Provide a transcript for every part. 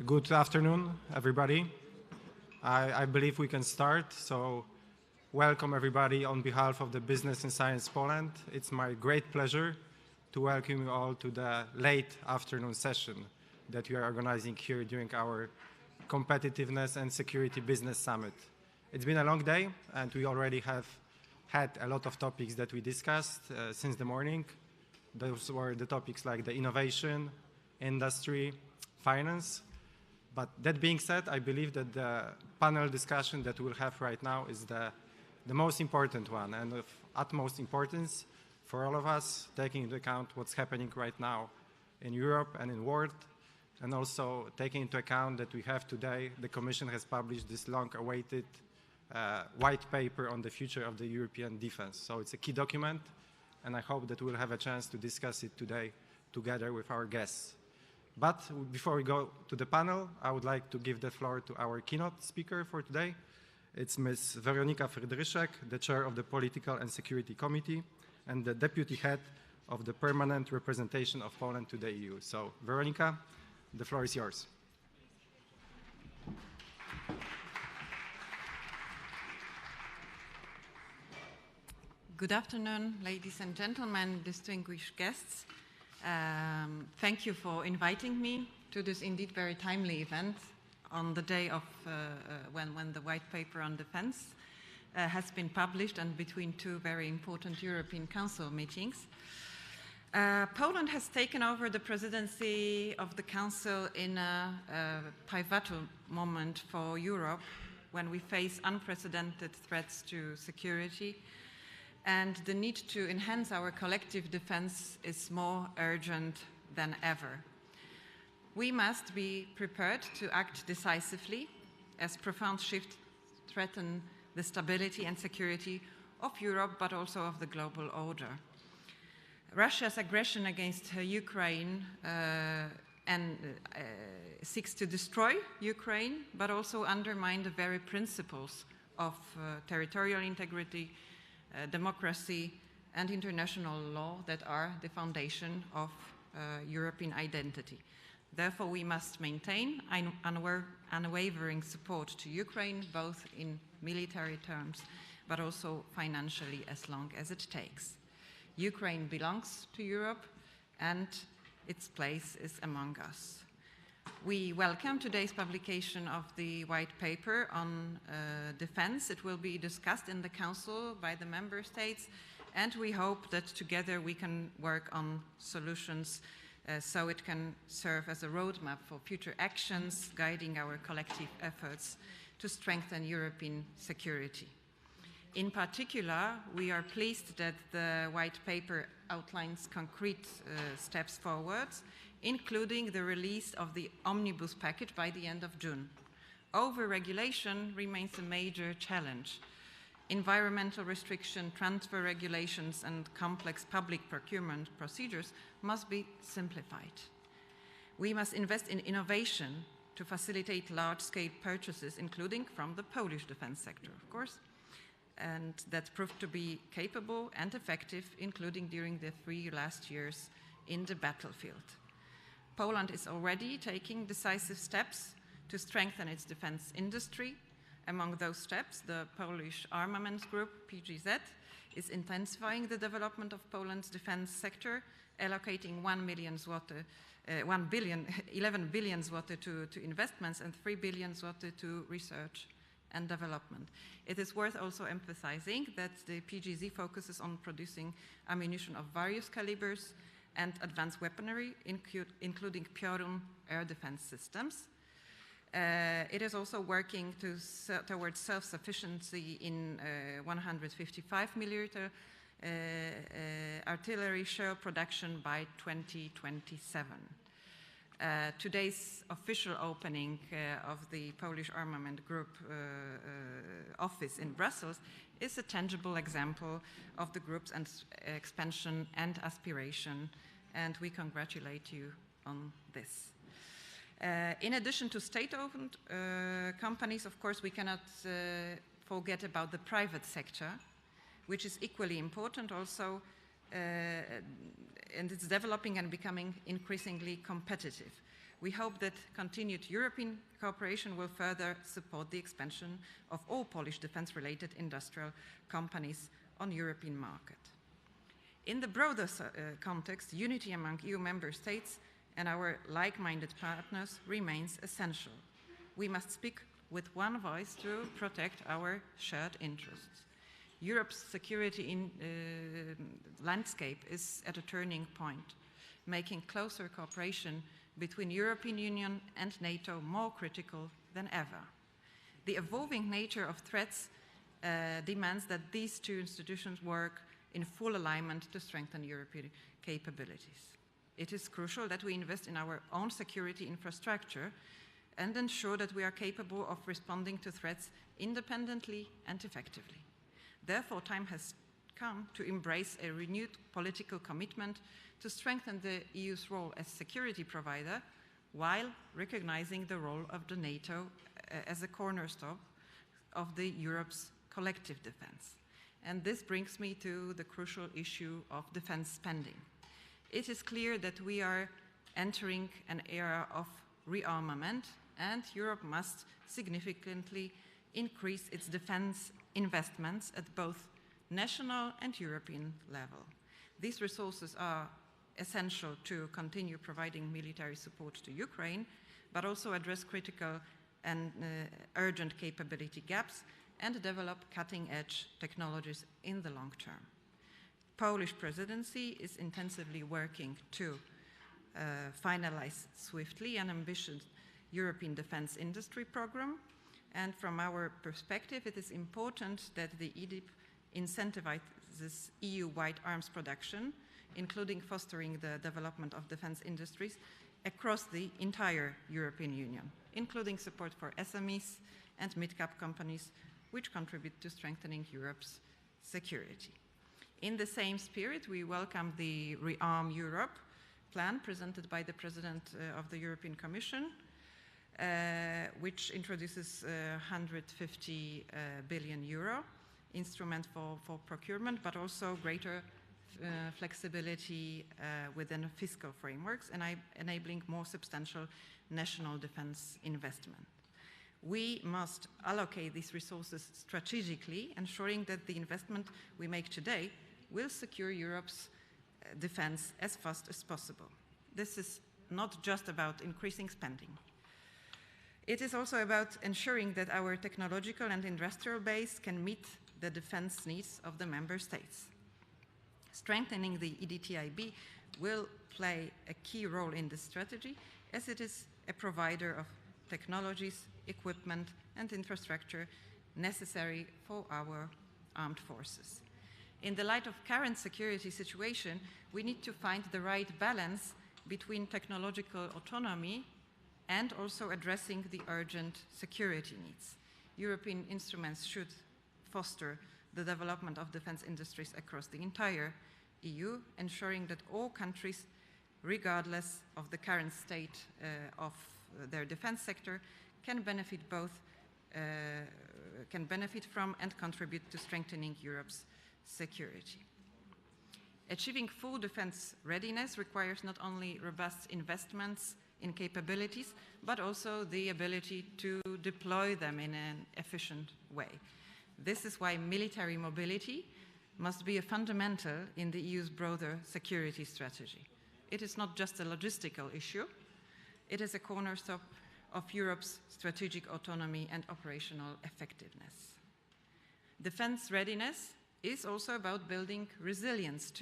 Good afternoon, everybody. I believe we can start. So welcome, everybody, on behalf of the Business and Science Poland. It's my great pleasure to welcome you all to the late afternoon session that we are organizing here during our Competitiveness and Security Business Summit. It's been a long day, and we already have had a lot of topics that we discussed since the morning. Those were the topics like the innovation, industry, finance. But that being said, I believe that the panel discussion that we'll have right now is the most important one and of utmost importance for all of us, taking into account what's happening right now in Europe and in the world, and also taking into account that we have today, the Commission has published this long-awaited white paper on the future of the European defense. So it's a key document, and I hope that we'll have a chance to discuss it today together with our guests. But before we go to the panel, I would like to give the floor to our keynote speaker for today. It's Ms. Weronika Frydryszek, the chair of the Political and Security Committee and the deputy head of the permanent representation of Poland to the EU. So, Weronika, the floor is yours. Good afternoon, ladies and gentlemen, distinguished guests. Thank you for inviting me to this indeed very timely event on the day of when the white paper on defense has been published and between two very important European Council meetings. Poland has taken over the presidency of the Council in a pivotal moment for Europe when we face unprecedented threats to security, and the need to enhance our collective defense is more urgent than ever. We must be prepared to act decisively as profound shifts threaten the stability and security of Europe, but also of the global order. Russia's aggression against Ukraine seeks to destroy Ukraine, but also undermine the very principles of territorial integrity, democracy and international law that are the foundation of European identity. Therefore, we must maintain unwavering support to Ukraine, both in military terms, but also financially as long as it takes. Ukraine belongs to Europe and its place is among us. We welcome today's publication of the white paper on defense. It will be discussed in the Council by the Member States, and we hope that together we can work on solutions so it can serve as a roadmap for future actions, guiding our collective efforts to strengthen European security. In particular, we are pleased that the white paper outlines concrete steps forward, including the release of the omnibus package by the end of June. Over-regulation remains a major challenge. Environmental restriction, transfer regulations, and complex public procurement procedures must be simplified. We must invest in innovation to facilitate large-scale purchases, including from the Polish defense sector, of course, and that proved to be capable and effective, including during the 3 last years in the battlefield. Poland is already taking decisive steps to strengthen its defense industry. Among those steps, the Polish Armaments Group, PGZ, is intensifying the development of Poland's defense sector, allocating 11 billion zloty to investments and 3 billion zloty to research and development. It is worth also emphasizing that the PGZ focuses on producing ammunition of various calibers and advanced weaponry, including Piorun air defense systems. It is also working towards self-sufficiency in 155mm artillery shell production by 2027. Today's official opening of the Polish Armament Group office in Brussels is a tangible example of the group's expansion and aspiration, and we congratulate you on this. In addition to state-owned companies, of course, we cannot forget about the private sector, which is equally important also, and it's developing and becoming increasingly competitive. We hope that continued European cooperation will further support the expansion of all Polish defense-related industrial companies on European market. In the broader context, unity among EU member states and our like-minded partners remains essential. We must speak with one voice to protect our shared interests. Europe's security landscape is at a turning point, making closer cooperation between European Union and NATO more critical than ever. The evolving nature of threats demands that these two institutions work in full alignment to strengthen European capabilities. It is crucial that we invest in our own security infrastructure and ensure that we are capable of responding to threats independently and effectively. Therefore, time has come to embrace a renewed political commitment to strengthen the EU's role as security provider while recognizing the role of the NATO as a cornerstone of Europe's collective defense. And this brings me to the crucial issue of defense spending. It is clear that we are entering an era of rearmament, and Europe must significantly increase its defense investments at both national and European level. These resources are essential to continue providing military support to Ukraine, but also address critical and urgent capability gaps and develop cutting-edge technologies in the long term. Polish presidency is intensively working to finalize swiftly an ambitious European defense industry program. And from our perspective, it is important that the EDIP incentivizes EU-wide arms production, including fostering the development of defense industries across the entire European Union, including support for SMEs and mid-cap companies, which contribute to strengthening Europe's security. In the same spirit, we welcome the Rearm Europe plan presented by the President of the European Commission, which introduces 150 billion euro instrument for procurement, but also greater flexibility within fiscal frameworks and enabling more substantial national defense investment. We must allocate these resources strategically, ensuring that the investment we make today will secure Europe's defense as fast as possible. This is not just about increasing spending. It is also about ensuring that our technological and industrial base can meet the defense needs of the member states. Strengthening the EDTIB will play a key role in this strategy, as it is a provider of technologies, equipment, and infrastructure necessary for our armed forces. In the light of current security situation, we need to find the right balance between technological autonomy and also addressing the urgent security needs. European instruments should foster the development of defense industries across the entire EU, ensuring that all countries, regardless of the current state of their defense sector, can benefit from and contribute to strengthening Europe's security. Achieving full defense readiness requires not only robust investments in capabilities, but also the ability to deploy them in an efficient way. This is why military mobility must be a fundamental in the EU's broader security strategy. It is not just a logistical issue, it is a cornerstone of Europe's strategic autonomy and operational effectiveness. Defense readiness is also about building resilience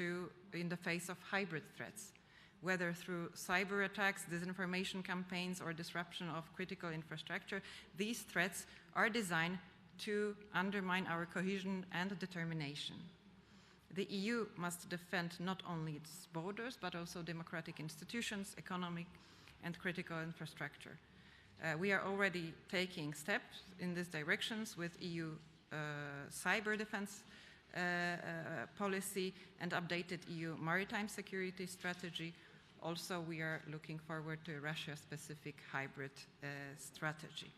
in the face of hybrid threats, whether through cyber attacks, disinformation campaigns, or disruption of critical infrastructure. These threats are designed to undermine our cohesion and determination. The EU must defend not only its borders, but also democratic institutions, economic and critical infrastructure. We are already taking steps in these directions with EU cyber defense policy and updated EU maritime security strategy. Also, we are looking forward to a Russia-specific hybrid strategy.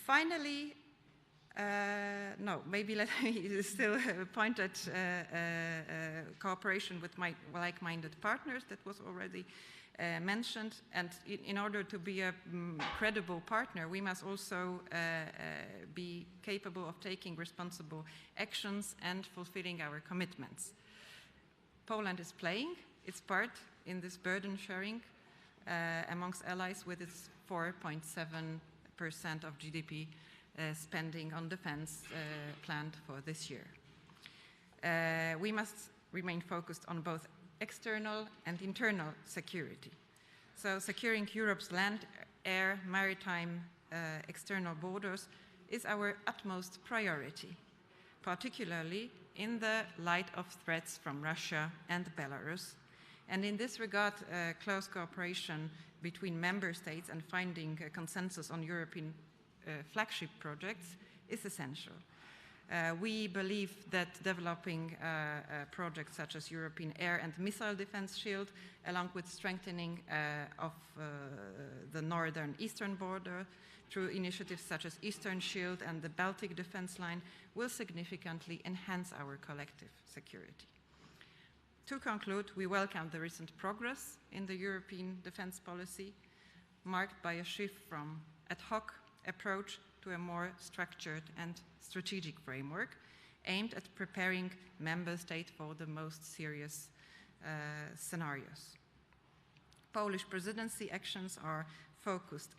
Finally, maybe let me still point at cooperation with my like-minded partners that was already mentioned, and in order to be a credible partner, we must also be capable of taking responsible actions and fulfilling our commitments. Poland is playing its part in this burden sharing amongst allies with its 4.7% of GDP spending on defense planned for this year. We must remain focused on both external and internal security. So securing Europe's land, air, maritime, external borders is our utmost priority, particularly in the light of threats from Russia and Belarus. And in this regard, close cooperation between member states and finding a consensus on European flagship projects is essential. We believe that developing projects such as European Air and Missile Defense Shield, along with strengthening of the northern eastern border through initiatives such as Eastern Shield and the Baltic Defense Line, will significantly enhance our collective security. To conclude, we welcome the recent progress in the European defense policy, marked by a shift from ad hoc approach to a more structured and strategic framework aimed at preparing member states for the most serious scenarios. Polish presidency actions are focused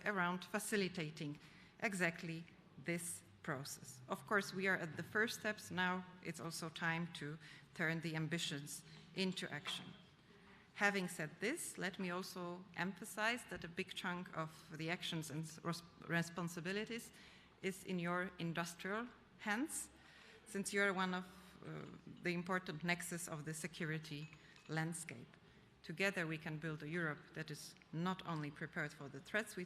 around facilitating exactly this process. Of course, we are at the first steps. Now it's also time to turn the ambitions into action. Having said this, let me also emphasize that a big chunk of the actions and responsibilities is in your industrial hands, since you're one of the important nexus of the security landscape. Together we can build a Europe that is not only prepared for the threats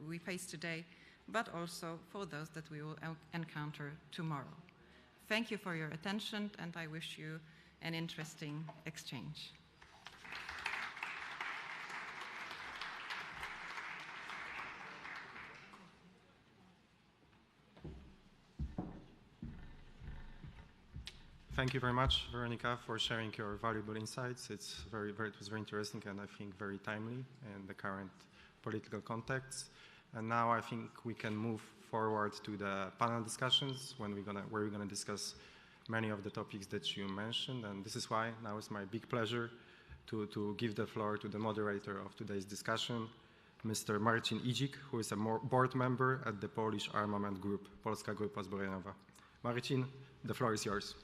we face today, but also for those that we will encounter tomorrow. Thank you for your attention, and I wish you an interesting exchange. Thank you very much, Weronika, for sharing your valuable insights. It was very interesting and I think very timely in the current political context. And now I think we can move forward to the panel discussions where we're gonna discuss many of the topics that you mentioned. And this is why now it's my big pleasure to give the floor to the moderator of today's discussion, Mr. Marcin Idzik, who is a board member at the Polish Armament Group, Polska Grupa Zbrojeniowa. Marcin, the floor is yours.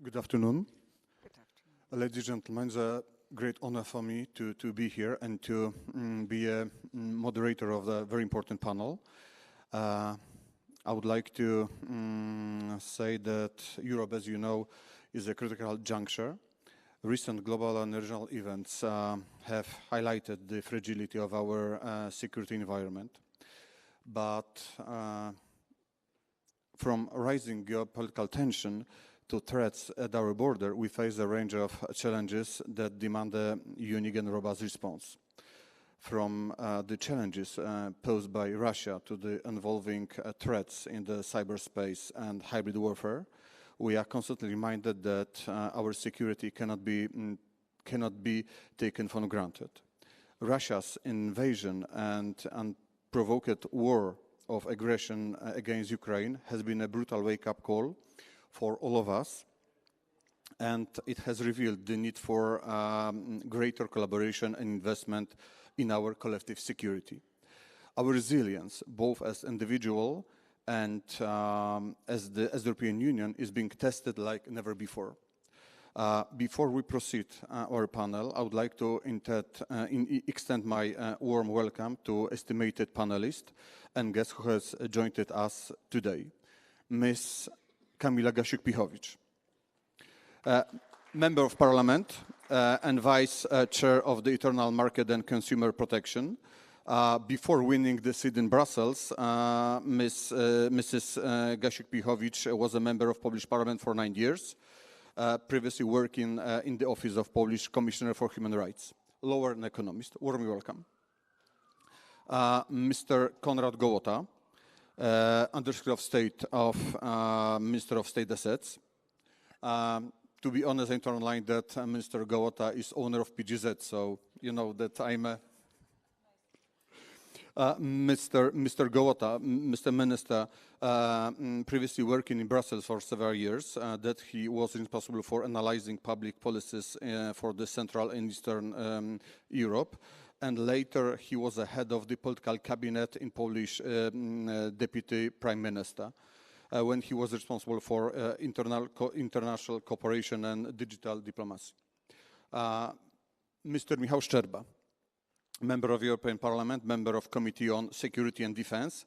Good afternoon. Ladies and gentlemen, it's a great honor for me to be here and to be a moderator of the very important panel. I would like to say that Europe, as you know, is a critical juncture. Recent global and regional events have highlighted the fragility of our security environment. But from rising geopolitical tension to threats at our border, we face a range of challenges that demand a unique and robust response. From the challenges posed by Russia to the evolving threats in the cyberspace and hybrid warfare, we are constantly reminded that our security cannot be taken for granted. Russia's invasion and unprovoked war of aggression against Ukraine has been a brutal wake-up call for all of us, and it has revealed the need for greater collaboration and investment in our collective security. Our resilience, both as individual and as the European Union, is being tested like never before. Before we proceed our panel, I would like to extend my warm welcome to estimated panelists and guests who has joined us today. Ms. Kamila Gasiuk-Pihowicz, Member of Parliament and Vice Chair of the Internal Market and Consumer Protection. Before winning the seat in Brussels, Mrs. Gasiuk-Pihowicz was a member of Polish Parliament for 9 years. previously working in the office of Polish Commissioner for Human Rights, lawyer and economist. Warmly welcome. Mr. Konrad Gołota, Undersecretary of State of Minister of State Assets. To be honest, I turn online that Mr. Gołota is owner of PGZ, so you know that I'm a Mr. Gołota, Mr. Minister, previously working in Brussels for several years, that he was responsible for analyzing public policies for the Central and Eastern Europe. And later he was the head of the political cabinet in Polish Deputy Prime Minister, when he was responsible for international cooperation and digital diplomacy. Mr. Michał Szczerba, member of European Parliament, member of Committee on Security and Defense,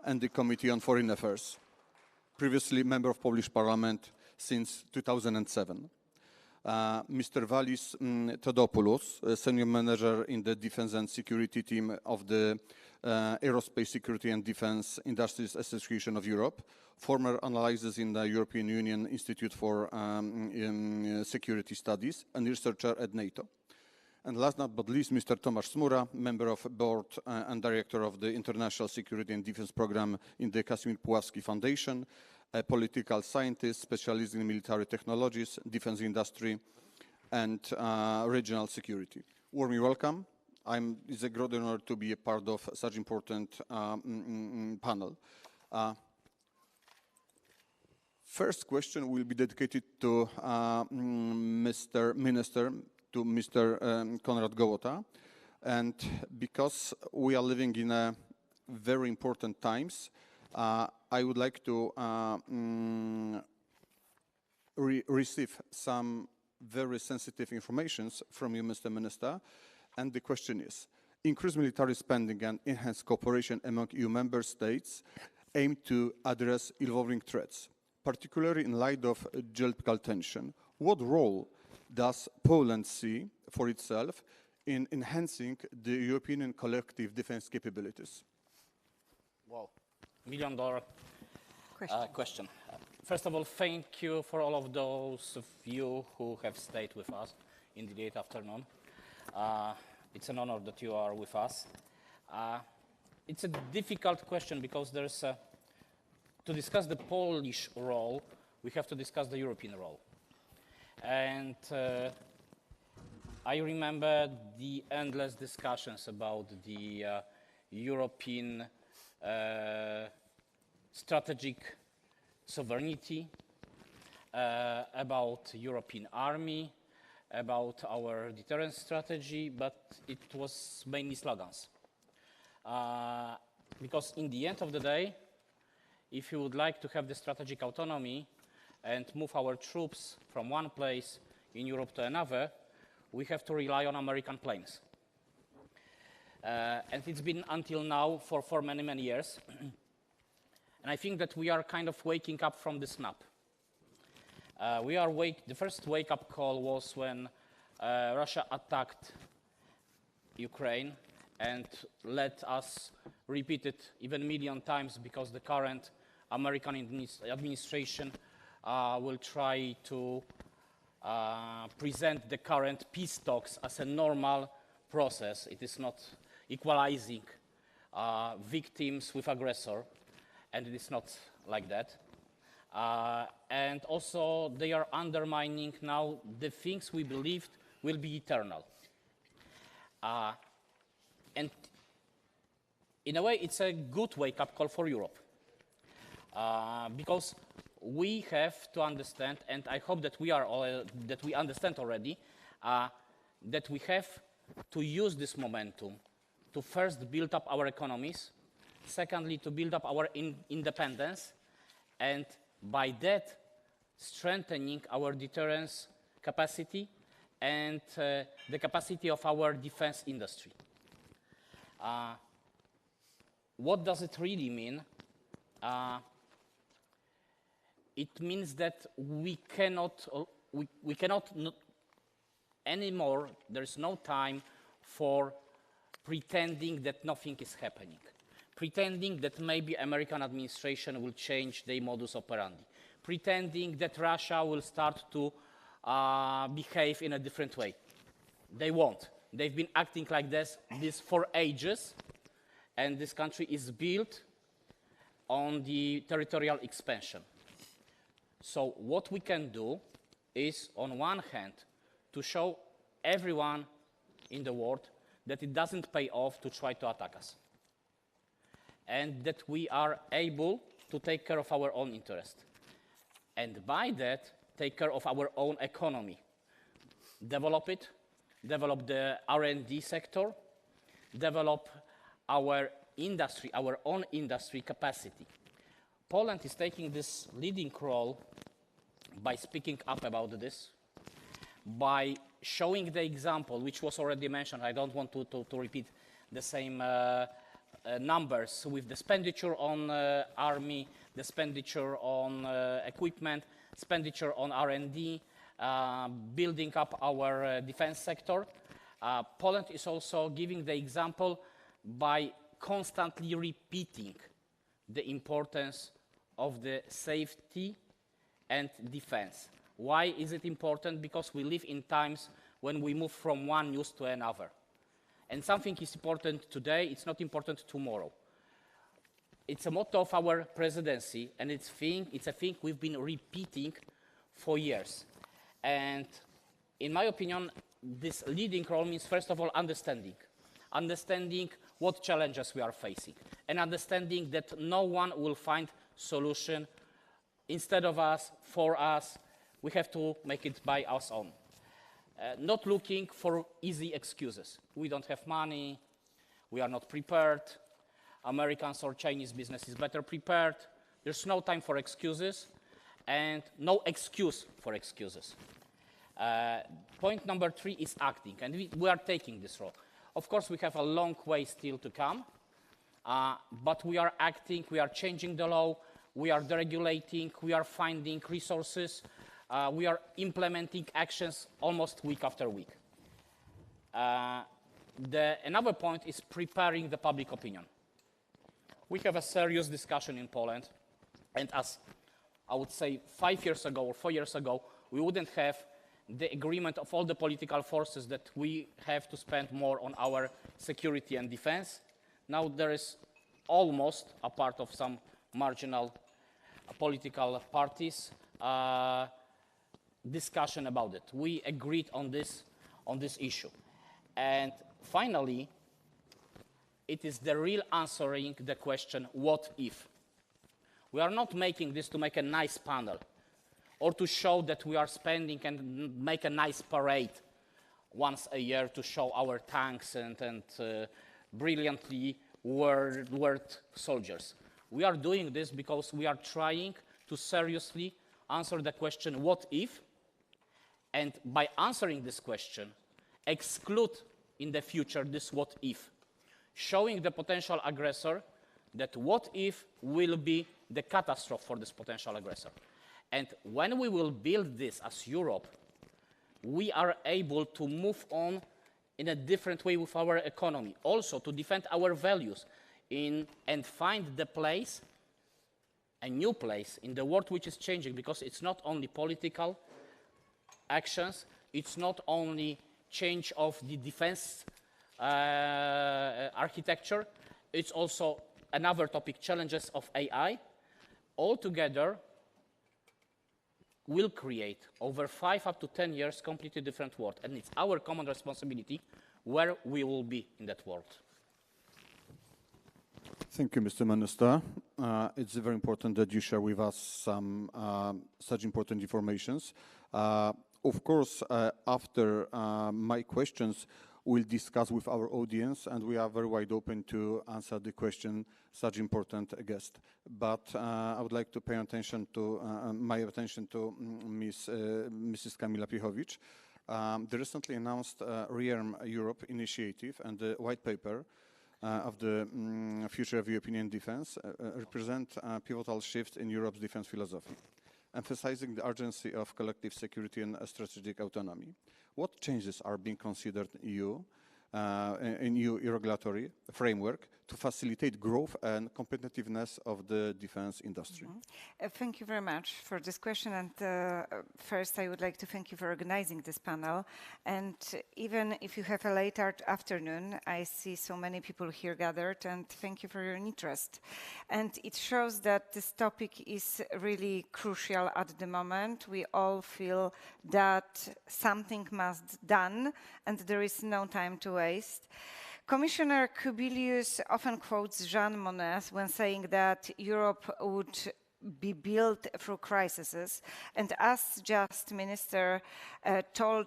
and the Committee on Foreign Affairs. Previously member of Polish Parliament since 2007. Mr. Vassilis Theodosopoulos, senior manager in the Defense and Security team of the Aerospace Security and Defense Industries Association of Europe, former analysis in the European Union Institute for Security Studies, and researcher at NATO. And last but not least, Mr. Tomasz Smura, member of board and director of the International Security and Defense Program in the Casimir Pulaski Foundation, a political scientist specializing in military technologies, defense industry, and regional security. Warmly welcome. It's a great honor to be a part of such important panel. First question will be dedicated to Mr. Minister, to Mr. Konrad Gołota. And because we are living in very important times, I would like to receive some very sensitive information from you, Mr. Minister. And the question is, increased military spending and enhanced cooperation among EU member states aim to address evolving threats, particularly in light of geopolitical tension. What role does Poland see for itself in enhancing the European collective defense capabilities? Wow, $1 million question. First of all, thank you for all of those of you who have stayed with us in the late afternoon. It's an honor that you are with us. It's a difficult question because there's to discuss the Polish role, we have to discuss the European role. And I remember the endless discussions about the European strategic sovereignty, about European army, about our deterrence strategy, but it was mainly slogans. Because in the end of the day, if you would like to have the strategic autonomy and move our troops from one place in Europe to another, we have to rely on American planes. And it's been until now for many, many years. And I think that we are kind of waking up from this nap. The first wake-up call was when Russia attacked Ukraine and let us repeat it even a million times because the current American administration will try to present the current peace talks as a normal process. It is not equalizing victims with aggressor, and it is not like that. And also they are undermining now the things we believed will be eternal. And in a way, it's a good wake-up call for Europe. Because we have to understand, and I hope that we understand already, that we have to use this momentum to first build up our economies, secondly, to build up our independence, and by that, strengthening our deterrence capacity and the capacity of our defense industry. What does it really mean? It means that we cannot anymore, there's no time for pretending that nothing is happening. Pretending that maybe American administration will change their modus operandi. pretending that Russia will start to behave in a different way. They won't. They've been acting like this for ages, and this country is built on the territorial expansion. So what we can do is, on one hand, to show everyone in the world that it doesn't pay off to try to attack us, and that we are able to take care of our own interest, and by that, take care of our own economy, develop it, develop the R&D sector, develop our industry, our own industry capacity. Poland is taking this leading role by speaking up about this, by showing the example, which was already mentioned. I don't want to repeat the same numbers, with the expenditure on army, the expenditure on equipment, expenditure on R&D, building up our defense sector. Poland is also giving the example by constantly repeating the importance of the safety and defense. Why is it important? Because we live in times when we move from one news to another. And something is important today, it's not important tomorrow. It's a motto of our presidency, and it's a thing we've been repeating for years. And in my opinion, this leading role means, first of all, understanding what challenges we are facing, and understanding that no one will find solution instead of us, for us. We have to make it by our own. Not looking for easy excuses. We don't have money, we are not prepared, Americans or Chinese business is better prepared. There's no time for excuses, and no excuse for excuses. Point number 3 is acting, and we are taking this role. Of course, we have a long way still to come, but we are acting, we are changing the law, we are deregulating, we are finding resources, we are implementing actions almost week after week. Another point is preparing the public opinion. We have a serious discussion in Poland, and as I would say 5 years ago or 4 years ago, we wouldn't have the agreement of all the political forces that we have to spend more on our security and defense. Now there is almost, a part of some marginal political parties, discussion about it. We agreed on this issue. And finally, it is the real answering the question, what if? We are not making this to make a nice panel or to show that we are spending and make a nice parade once a year to show our tanks and brilliantly worded soldiers. We are doing this because we are trying to seriously answer the question, what if? And by answering this question, exclude in the future this what if, showing the potential aggressor that what if will be the catastrophe for this potential aggressor. And when we will build this as Europe, we are able to move on in a different way with our economy, also to defend our values and find the place, a new place in the world which is changing, because it's not only political actions, it's not only change of the defense architecture, it's also another topic, challenges of AI. Altogether, will create over 5 up to 10 years completely different world, and it's our common responsibility where we will be in that world. Thank you, Mr. Minister. It's very important that you share with us some such important informations. Of course, after my questions, we'll discuss with our audience, and we are very wide open to answer the question such important guest. But I would like to pay attention to my attention to Mrs. Kamila Pihowicz. The recently announced REARM Europe initiative and the white paper of the future of European defense represent a pivotal shift in Europe's defense philosophy, emphasizing the urgency of collective security and strategic autonomy. What changes are being considered in EU regulatory framework to facilitate growth and competitiveness of the defense industry? Thank you very much for this question. And first, I would like to thank you for organizing this panel. And even if you have a late afternoon, I see so many people here gathered, and thank you for your interest. And it shows that this topic is really crucial at the moment. We all feel that something must be done, and there is no time to waste. Commissioner Kubilius often quotes Jean Monnet when saying that Europe would be built through crises. And as just Minister told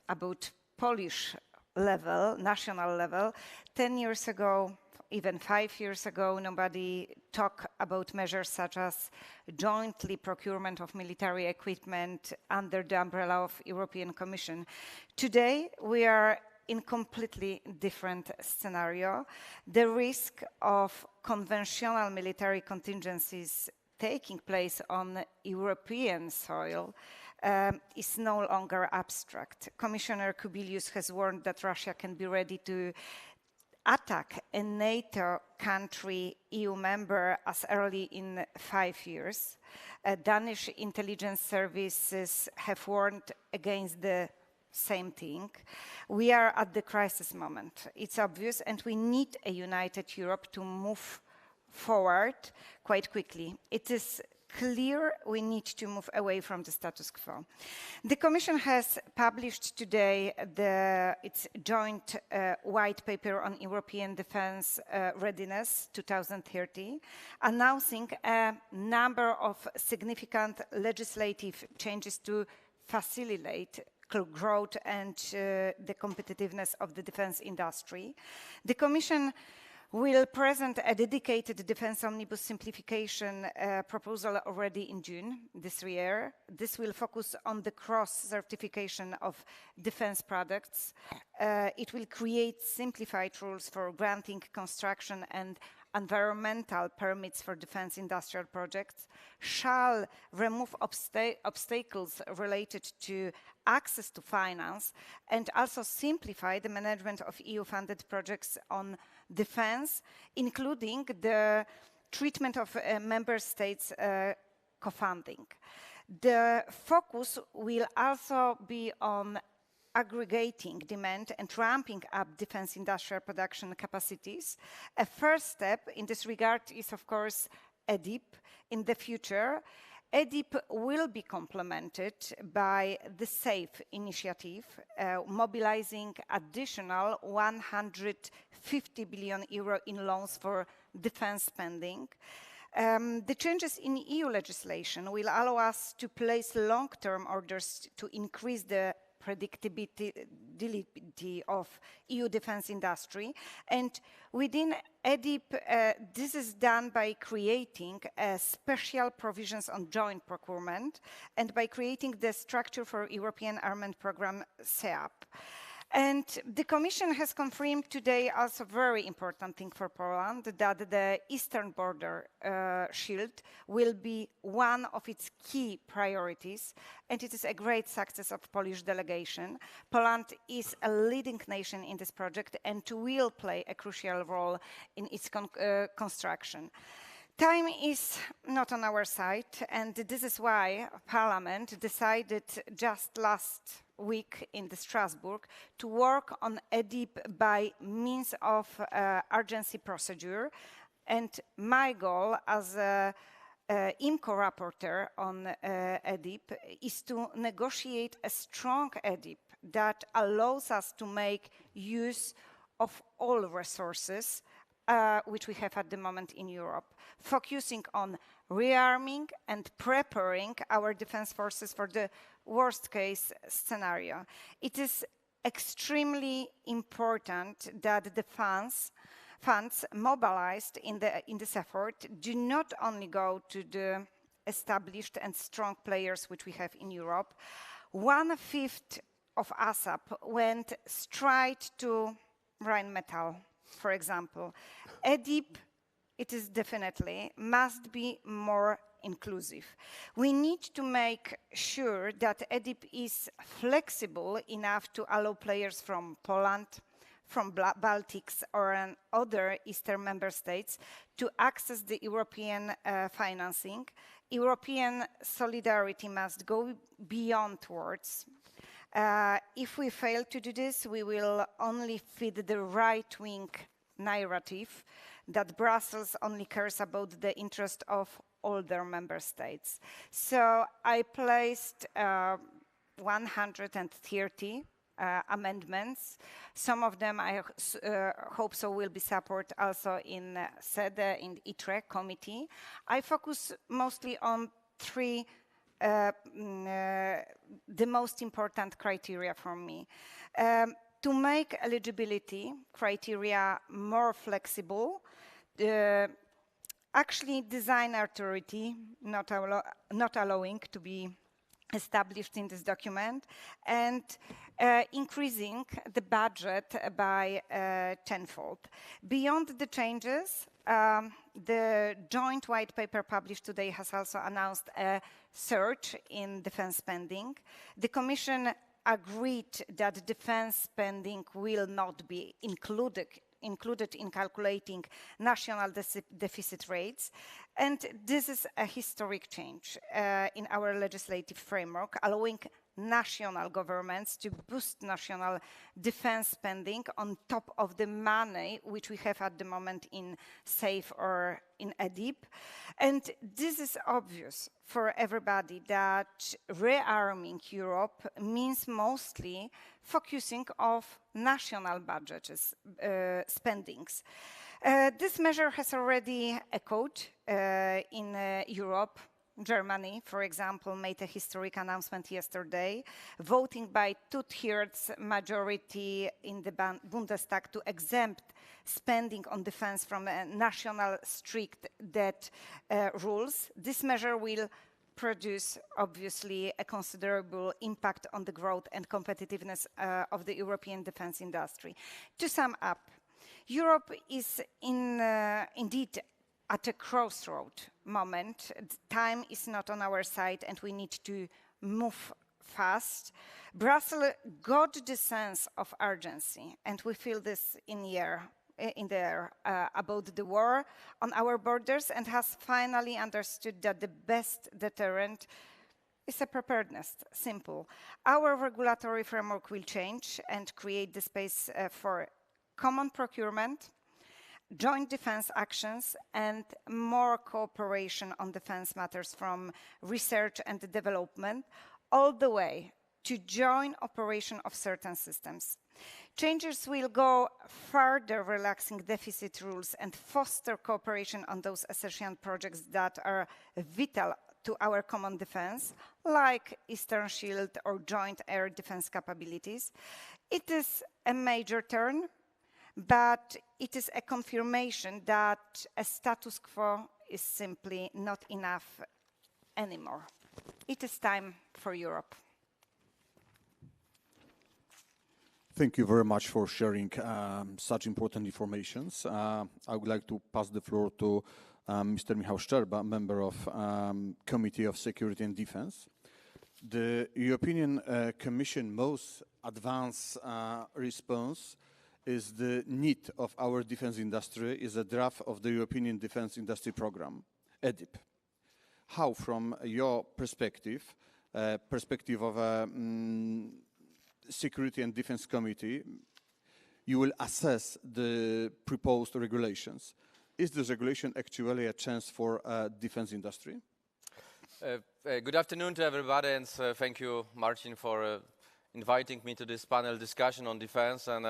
about Polish level, national level, 10 years ago, even 5 years ago, nobody talked about measures such as jointly procurement of military equipment under the umbrella of European Commission. Today, we are in completely different scenario. The risk of conventional military contingencies taking place on European soil is no longer abstract. Commissioner Kubilius has warned that Russia can be ready to attack a NATO country, EU member, as early in 5 years. Danish intelligence services have warned against the same thing. We are at the crisis moment. It's obvious, and we need a united Europe to move forward quite quickly. It is clear we need to move away from the status quo. The Commission has published today its joint white paper on European Defense Readiness 2030, announcing a number of significant legislative changes to facilitate growth and the competitiveness of the defense industry. The Commission will present a dedicated defense omnibus simplification proposal already in June this year. This will focus on the cross-certification of defense products. It will create simplified rules for granting construction and environmental permits for defense industrial projects, shall remove obstacles related to access to finance, and also simplify the management of EU-funded projects on defense, including the treatment of member states' co-funding. The focus will also be on aggregating demand and ramping up defense industrial production capacities. A first step in this regard is, of course, EDIP. In the future, EDIP will be complemented by the SAFE initiative, mobilizing additional 150 billion euro in loans for defense spending. The changes in EU legislation will allow us to place long-term orders to increase the predictability of EU defense industry. And within EDIP, this is done by creating special provisions on joint procurement and by creating the structure for European Armament Program, CEAP. And the Commission has confirmed today also a very important thing for Poland, that the Eastern Border Shield will be one of its key priorities, and it is a great success of Polish delegation. Poland is a leading nation in this project and will play a crucial role in its construction. Time is not on our side, and this is why Parliament decided just last week in Strasbourg to work on EDIP by means of urgency procedure. And my goal as IMCO rapporteur on EDIP is to negotiate a strong EDIP that allows us to make use of all resources which we have at the moment in Europe, focusing on rearming and preparing our defense forces for the worst case scenario. It is extremely important that the funds mobilized in this effort do not only go to the established and strong players which we have in Europe. 1/5 of ASAP went straight to Rheinmetall, for example. EDIP, it is definitely, must be more inclusive. We need to make sure that EDIP is flexible enough to allow players from Poland, from Baltics or other Eastern member states to access the European financing. European solidarity must go beyond words. If we fail to do this, we will only feed the right-wing narrative that Brussels only cares about the interest of older member states. So I placed 130 amendments. Some of them I hope so will be supported also in SEDE, in ITRE committee. I focus mostly on three the most important criteria for me. To make eligibility criteria more flexible, actually design authority not allowing to be established in this document, and increasing the budget by tenfold. Beyond the changes, the joint white paper published today has also announced a surge in defense spending. The Commission agreed that defense spending will not be included in calculating national deficit rates. And this is a historic change in our legislative framework, allowing national governments to boost national defense spending on top of the money which we have at the moment in SAFE or in EDIP. And this is obvious for everybody that rearming Europe means mostly focusing of national budgets spendings. This measure has already echoed in Europe. Germany, for example, made a historic announcement yesterday, voting by 2/3 majority in the Bundestag to exempt spending on defense from national strict debt rules. This measure will produce, obviously, a considerable impact on the growth and competitiveness of the European defense industry. To sum up, Europe is indeed at a crossroad moment. Time is not on our side and we need to move fast. Brussels got the sense of urgency, and we feel this in the air about the war on our borders, and has finally understood that the best deterrent is a preparedness, simple. Our regulatory framework will change and create the space for common procurement, joint defense actions, and more cooperation on defense matters, from research and development all the way to joint operation of certain systems. Changes will go further, relaxing deficit rules and foster cooperation on those essential projects that are vital to our common defense, like Eastern Shield or joint air defense capabilities. It is a major turn, but it is a confirmation that a status quo is simply not enough anymore. It is time for Europe. Thank you very much for sharing such important information. I would like to pass the floor to Mr. Michał Szczerba, member of Committee of Security and Defense. The European Commission most advanced response is the need of our defense industry is a draft of the European Defense Industry Program, EDIP. How, from your perspective of a Security and Defense Committee, you will assess the proposed regulations? Is this regulation actually a chance for defense industry? Good afternoon to everybody, and thank you, Marcin, for inviting me to this panel discussion on defense. And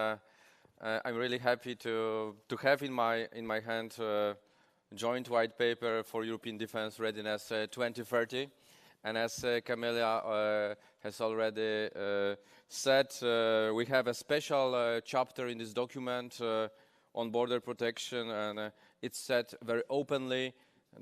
I'm really happy to have in my hand joint white paper for European Defense Readiness 2030. And as Kamila has already said, we have a special chapter in this document on border protection, and it's said very openly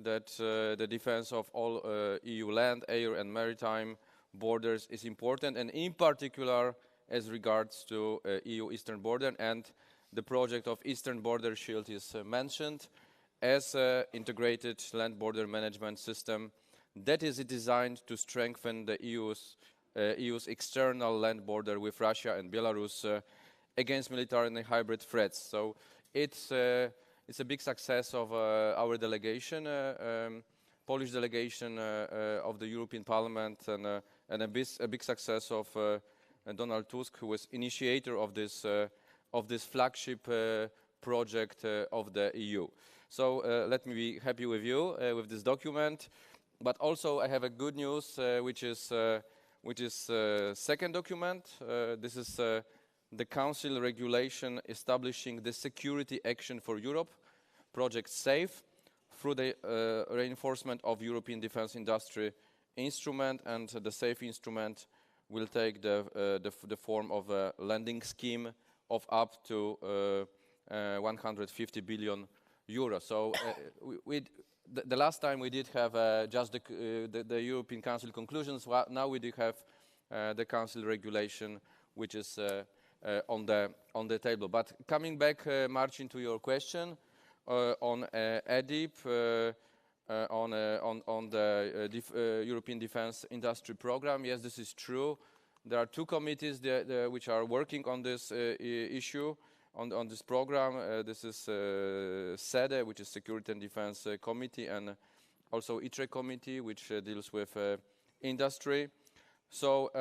that the defense of all EU land, air and maritime borders is important, and in particular as regards to EU eastern border, and the project of Eastern Border Shield is mentioned as an integrated land border management system that is designed to strengthen the EU's external land border with Russia and Belarus against military and hybrid threats. So it's a big success of our delegation, Polish delegation of the European Parliament, and a big success of Donald Tusk, who was initiator of this flagship project of the EU. So let me be happy with you with this document. But also I have a good news, which is second document. This is the Council regulation establishing the Security Action for Europe, Project SAFE, through the reinforcement of European defense industry instrument, and the SAFE instrument will take the form of a lending scheme of up to 150 billion euros. So the last time we did have just the European Council conclusions. Now we do have the Council regulation, which is on the table. But coming back, Marcin, to your question on EDIP, on the European Defense Industry Program. Yes, this is true. There are two committees which are working on this issue, on this program. This is SEDE, which is Security and Defense Committee, and also ITRE Committee, which deals with industry. So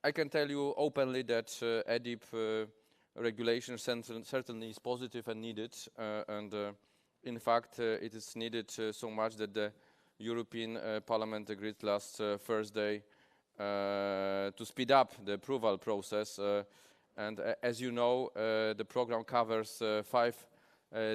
I can tell you openly that EDIP regulation certainly is positive and needed, and in fact it is needed so much that the European Parliament agreed last Thursday to speed up the approval process. And as you know, the program covers 5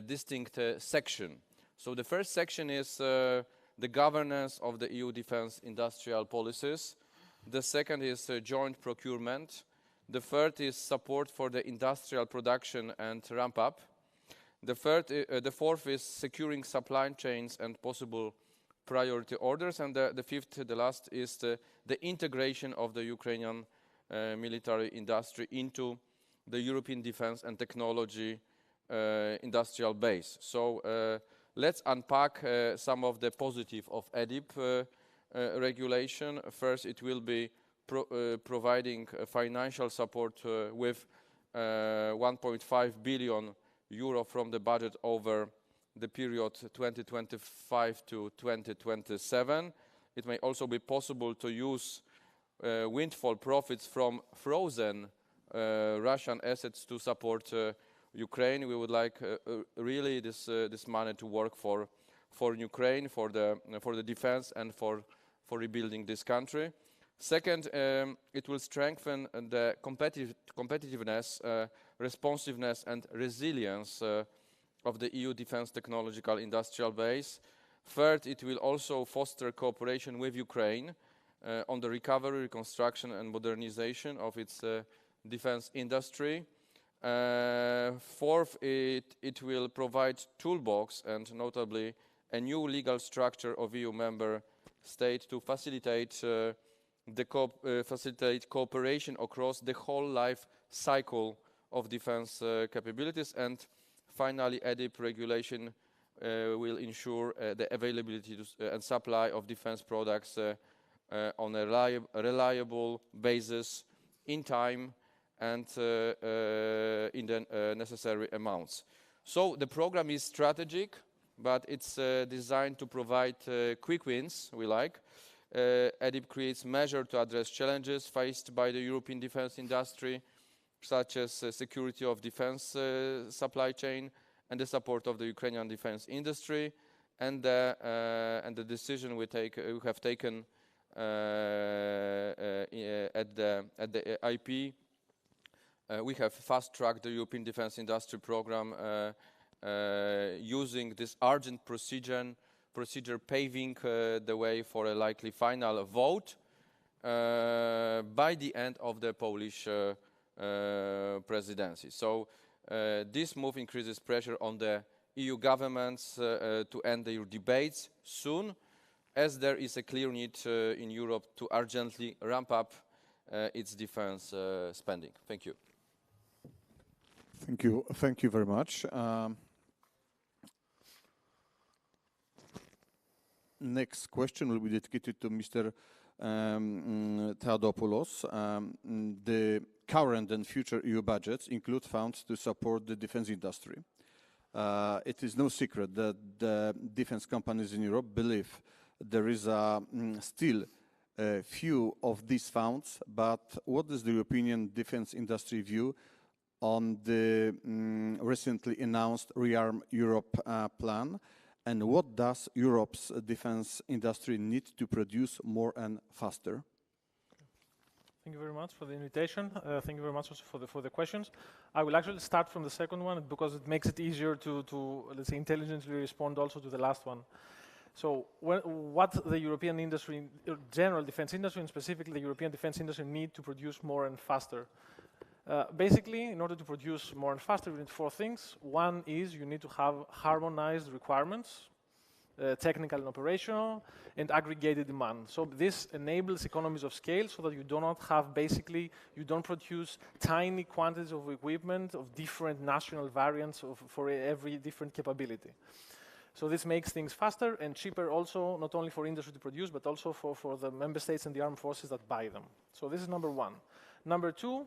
distinct sections. So the first section is the governance of the EU defense industrial policies. The second is joint procurement. The third is support for the industrial production and ramp up. The fourth is securing supply chains and possible priority orders. And the fifth, the last, is the integration of the Ukrainian military industry into the European defense and technology industrial base. So let's unpack some of the positive of EDIP regulation. First, it will be providing financial support with 1.5 billion euro from the budget over the period 2025 to 2027. It may also be possible to use windfall profits from frozen Russian assets to support Ukraine. We would like really this money to work for Ukraine, for the defense, and for rebuilding this country. Second, it will strengthen the competitiveness, responsiveness, and resilience of the EU defense technological industrial base. Third, it will also foster cooperation with Ukraine on the recovery, reconstruction, and modernization of its defense industry. Fourth, it will provide toolbox and notably a new legal structure of EU member states to facilitate facilitate cooperation across the whole life cycle of defense capabilities. And finally, EDIP regulation will ensure the availability and supply of defense products on a reliable basis, in time, and in the necessary amounts. So the program is strategic, but it's designed to provide quick wins, we like. EDIP creates measures to address challenges faced by the European defense industry, such as security of defense supply chain and the support of the Ukrainian defense industry, and the decision we have taken at the IP. We have fast-tracked the European Defense Industry Program using this urgent procedure paving the way for a likely final vote by the end of the Polish presidency. So this move increases pressure on the EU governments to end their debates soon, as there is a clear need in Europe to urgently ramp up its defense spending. Thank you. Thank you very much. Next question will be dedicated to Mr. Theodosopoulos. The current and future EU budgets include funds to support the defense industry. It is no secret that the defense companies in Europe believe there is still a few of these funds, but what is the European defense industry view on the recently announced Rearm Europe plan, and what does Europe's defense industry need to produce more and faster? Thank you very much for the invitation. Thank you very much also for the questions. I will actually start from the second one because it makes it easier to let's say, intelligently respond also to the last one. So what the European industry, general defense industry, and specifically the European defense industry need to produce more and faster? Basically, in order to produce more and faster, you need four things. One is you need to have harmonized requirements, technical and operational, and aggregated demand. So this enables economies of scale so that you do not have, basically, you don't produce tiny quantities of equipment of different national variants for every different capability. So this makes things faster and cheaper also, not only for industry to produce, but also for the member states and the armed forces that buy them. So this is number one. Number two,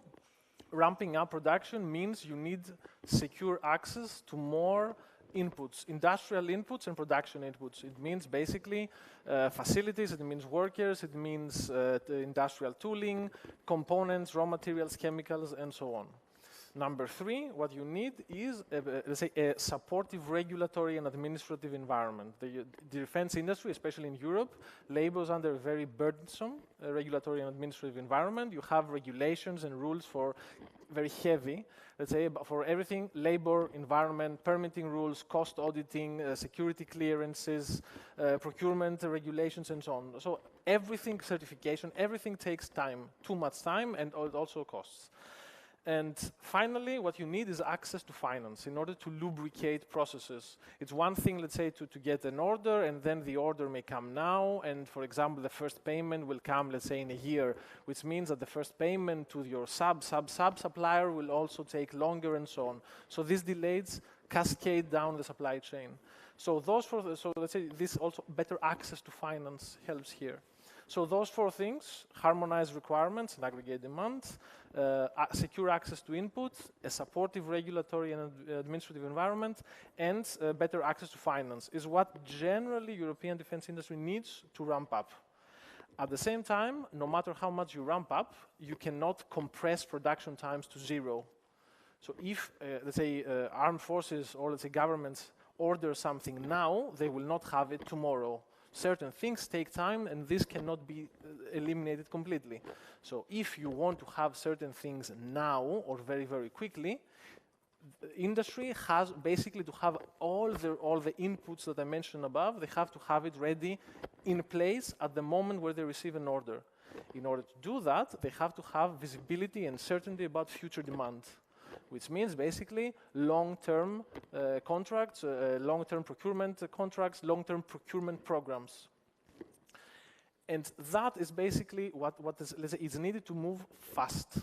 ramping up production means you need secure access to more inputs, industrial inputs and production inputs. It means basically facilities, it means workers, it means industrial tooling, components, raw materials, chemicals, and so on. Number three, what you need is, let's say, a supportive regulatory and administrative environment. The defense industry, especially in Europe, labors under a very burdensome regulatory and administrative environment. You have regulations and rules for very heavy, let's say, for everything, labor, environment, permitting rules, cost auditing, security clearances, procurement regulations, and so on. So everything, certification, everything takes time, too much time, and it also costs. And finally, what you need is access to finance in order to lubricate processes. It's one thing, let's say, to get an order, and then the order may come now, and for example, the first payment will come, let's say, in a year, which means that the first payment to your sub-supplier will also take longer, and so on. So these delays cascade down the supply chain. So let's say this also better access to finance helps here. So those four things, harmonized requirements and aggregate demand, secure access to inputs, a supportive regulatory and administrative environment, and better access to finance is what generally European defense industry needs to ramp up. At the same time, no matter how much you ramp up, you cannot compress production times to zero. So if, let's say, armed forces or let's say governments order something now, they will not have it tomorrow. Certain things take time, and this cannot be eliminated completely. So if you want to have certain things now or very, very quickly, the industry has basically to have all the inputs that I mentioned above, they have to have it ready in place at the moment where they receive an order. In order to do that, they have to have visibility and certainty about future demand, which means basically long-term contracts, long-term procurement contracts, long-term procurement programs. And that is basically what is, let's say, is needed to move fast.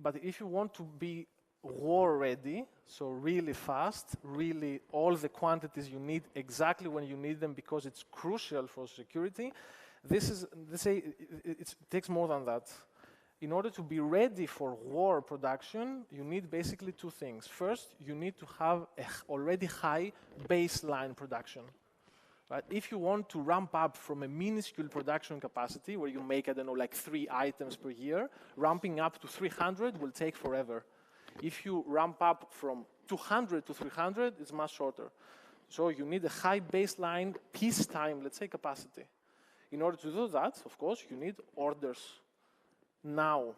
But if you want to be war ready, so really fast, really all the quantities you need exactly when you need them because it's crucial for security, this is, let's say, it takes more than that. In order to be ready for war production, you need basically two things. First, you need to have an already high baseline production. Right? If you want to ramp up from a minuscule production capacity, where you make, I don't know, like 3 items per year, ramping up to 300 will take forever. If you ramp up from 200 to 300, it's much shorter. So you need a high baseline peacetime, let's say, capacity. In order to do that, of course, you need orders. Now,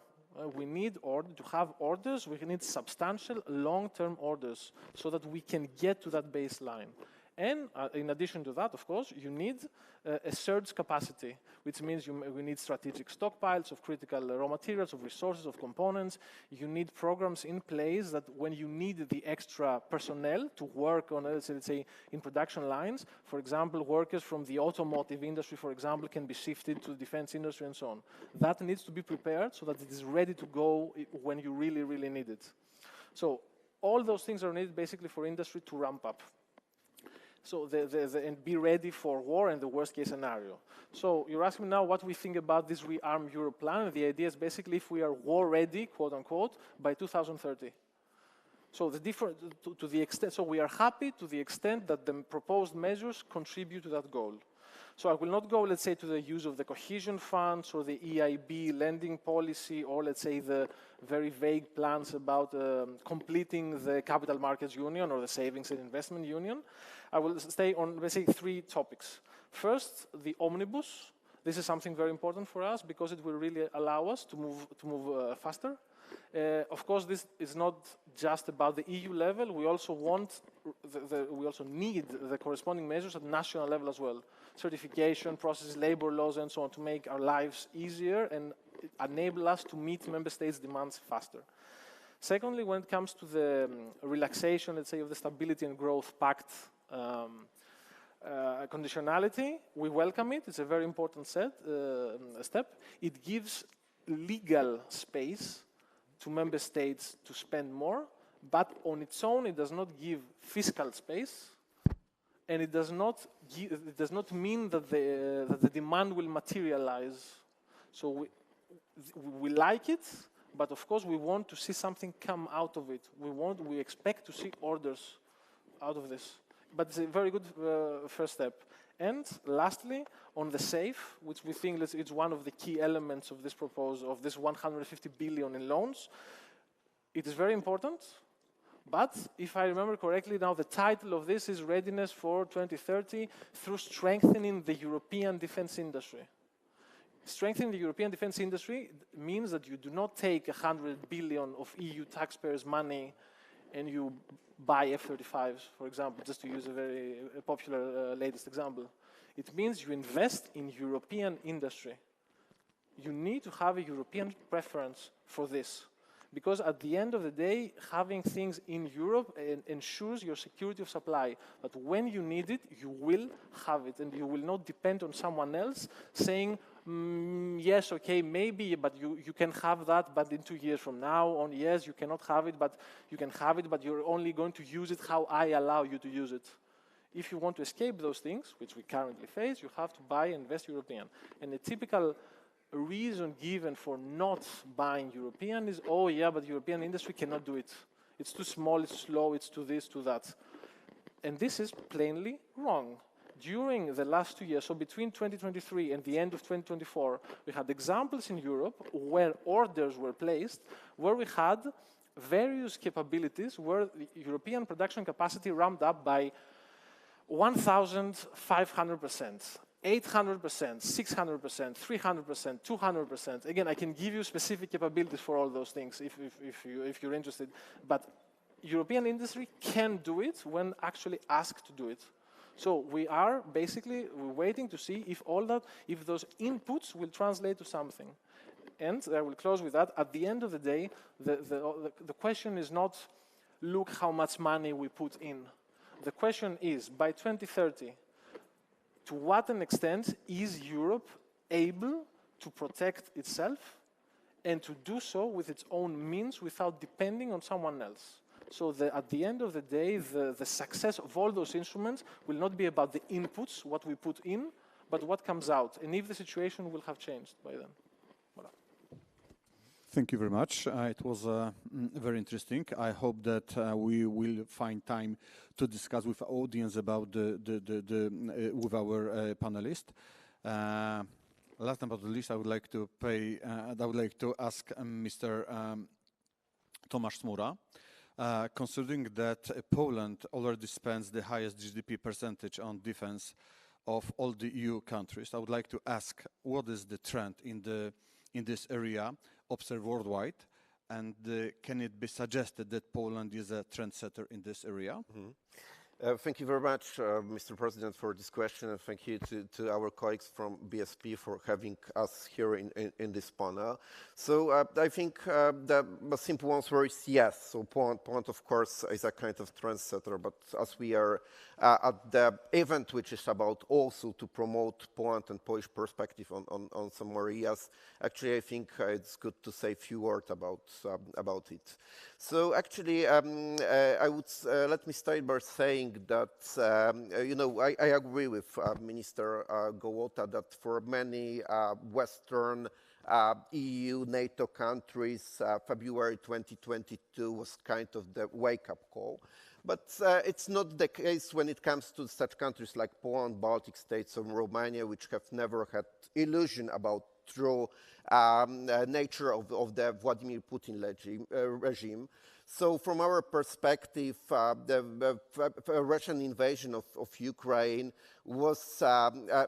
we need to have orders, we need substantial long-term orders so that we can get to that baseline. And in addition to that, of course, you need a surge capacity, which means we need strategic stockpiles of critical raw materials, of resources, of components. You need programs in place that when you need the extra personnel to work on, let's say, in production lines, for example, workers from the automotive industry, for example, can be shifted to the defense industry and so on. That needs to be prepared so that it is ready to go when you really, really need it. So all those things are needed basically for industry to ramp up. So and be ready for war and the worst case scenario. So you're asking me now what we think about this Rearm Europe plan. And the idea is basically if we are war ready, quote unquote, by 2030. So the different to the extent, so we are happy to the extent that the proposed measures contribute to that goal. So I will not go, let's say, to the use of the cohesion funds or the EIB lending policy, or let's say the very vague plans about completing the capital markets union or the savings and investment union. I will stay on, let's say, 3 topics. First, the omnibus. This is something very important for us because it will really allow us to move faster. Of course, this is not just about the EU level. We also want, we also need the corresponding measures at national level as well. Certification, processes, labor laws, and so on, to make our lives easier and enable us to meet member states' demands faster. Secondly, when it comes to the relaxation, let's say, of the Stability and Growth Pact conditionality, we welcome it. It's a very important step. It gives legal space to member states to spend more, but on its own, it does not give fiscal space, and it does not mean that the demand will materialize. So we like it, but of course we want to see something come out of it. We expect to see orders out of this. But it's a very good first step. And lastly, on the SAFE, which we think it's one of the key elements of this proposal, of this 150 billion in loans, it is very important. But if I remember correctly, now the title of this is Readiness for 2030 through strengthening the European defense industry. Strengthening the European defense industry means that you do not take 100 billion of EU taxpayers' money and you buy F-35s, for example, just to use a very popular latest example. It means you invest in European industry. You need to have a European preference for this. Because at the end of the day, having things in Europe ensures your security of supply. But when you need it, you will have it, and you will not depend on someone else saying, yes, okay, maybe, but you can have that, but in 2 years from now on, yes, you cannot have it, but you can have it, but you're only going to use it how I allow you to use it. If you want to escape those things, which we currently face, you have to buy and invest European. And a typical reason given for not buying European is, oh yeah, but European industry cannot do it. It's too small, it's slow, it's too this, too that. And this is plainly wrong. During the last 2 years, so between 2023 and the end of 2024, we had examples in Europe where orders were placed, where we had various capabilities, where the European production capacity ramped up by 1,500%. 800%, 600%, 300%, 200%. Again, I can give you specific capabilities for all those things if you're interested. But European industry can do it when actually asked to do it. So we are basically waiting to see if if those inputs will translate to something. And I will close with that. At the end of the day, the question is not, look how much money we put in. The question is, by 2030, to what an extent is Europe able to protect itself and to do so with its own means without depending on someone else? So at the end of the day, the success of all those instruments will not be about the inputs, what we put in, but what comes out, and if the situation will have changed by then. Voilà. Thank you very much. It was very interesting. I hope that we will find time to discuss with our audience about with our panelists. Last but not least, I would like to ask Mr. Tomasz Smura. Considering that Poland already spends the highest GDP percentage on defense of all the EU countries, I would like to ask what is the trend in this area observed worldwide, and can it be suggested that Poland is a trendsetter in this area? Mm-hmm. Thank you very much, Mr. President, for this question, and thank you to our colleagues from BSP for having us here in this panel. So I think the simple answer is yes. So Poland, of course, is a kind of trendsetter, but as we are at the event which is about also to promote Poland and Polish perspective on some areas, actually I think it's good to say a few words about it. So actually, I would let me start by saying saying that, you know, I agree with Minister Gołota that for many Western EU, NATO countries, February 2022 was kind of the wake-up call. But it's not the case when it comes to such countries like Poland, Baltic states, or Romania, which have never had illusion about true nature of the Vladimir Putin regime. So from our perspective, the Russian invasion of Ukraine was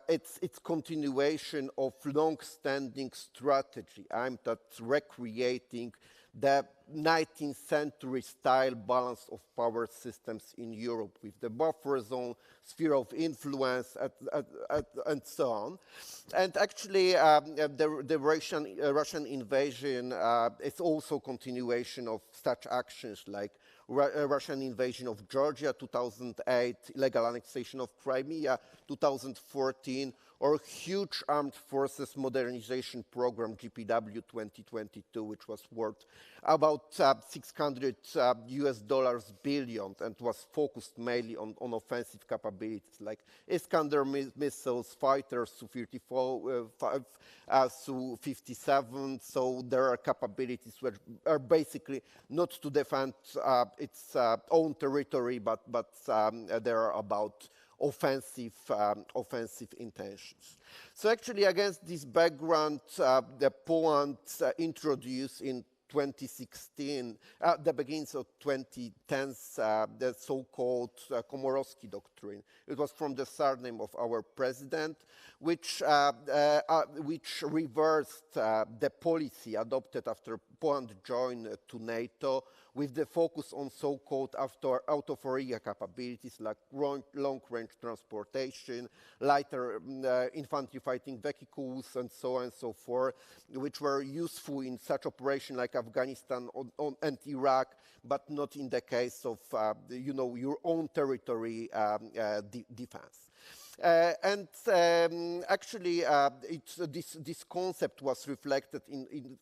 its continuation of long-standing strategy aimed at recreating the 19th century style balance of power systems in Europe with the buffer zone, sphere of influence, and so on. And actually, the Russian invasion is also continuation of such actions like Russian invasion of Georgia, 2008, illegal annexation of Crimea, 2014, or huge armed forces modernization program, GPW 2022, which was worth about $600 billion and was focused mainly on offensive capabilities like Iskander missiles, fighters, Su-35, Su-57. So there are capabilities which are basically not to defend its own territory, but they are about offensive intentions. So actually, against this background, Poland introduced in 2016, the beginning of 2010s, the so-called Komorowski Doctrine. It was from the surname of our president, which reversed the policy adopted after Poland joined to NATO, with the focus on so-called out-of-area capabilities like long-range transportation, lighter infantry fighting vehicles, and so on and so forth, which were useful in such operations like Afghanistan and Iraq, but not in the case of you know, your own territory defense. Actually, this concept was reflected in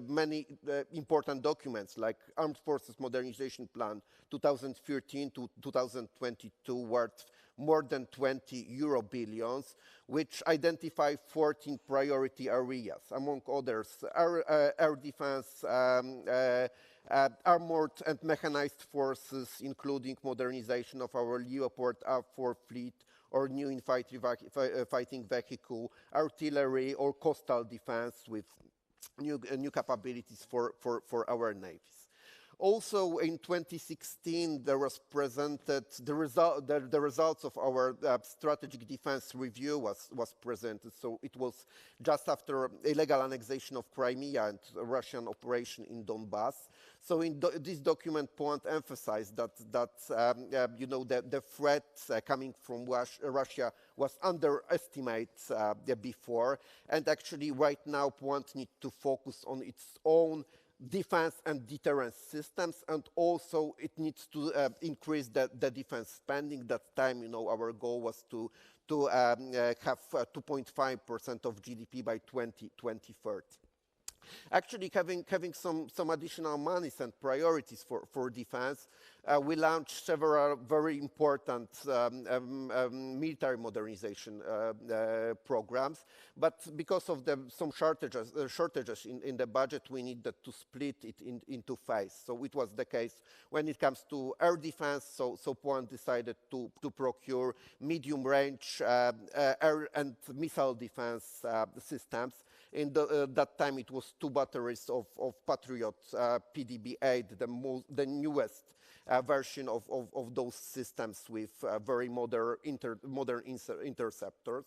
many important documents like Armed Forces Modernization Plan 2013 to 2022, worth more than 20 billion, which identify 14 priority areas, among others, air defense, armored and mechanized forces, including modernization of our Leopard R4 fleet, or new infantry fighting vehicle, artillery, or coastal defense with new capabilities for our navies. Also, in 2016, there was presented the results of our strategic defense review was presented. So it was just after illegal annexation of Crimea and Russian operation in Donbass. So in this document, Poland emphasized that you know, the threat coming from Russia was underestimated before, and actually right now Poland needs to focus on its own defense and deterrence systems, and also it needs to increase the defense spending. That time, you know, our goal was to have 2.5% of GDP by 2030. Actually, having some additional monies and priorities for defense, we launched several very important military modernization programs. But because of some shortages in the budget, we needed to split it into phases. So it was the case when it comes to air defense. So Poland decided to procure medium-range air and missile defense systems. In that time, it was 2 batteries of Patriot PDB-8, the newest version of those systems with very modern interceptors.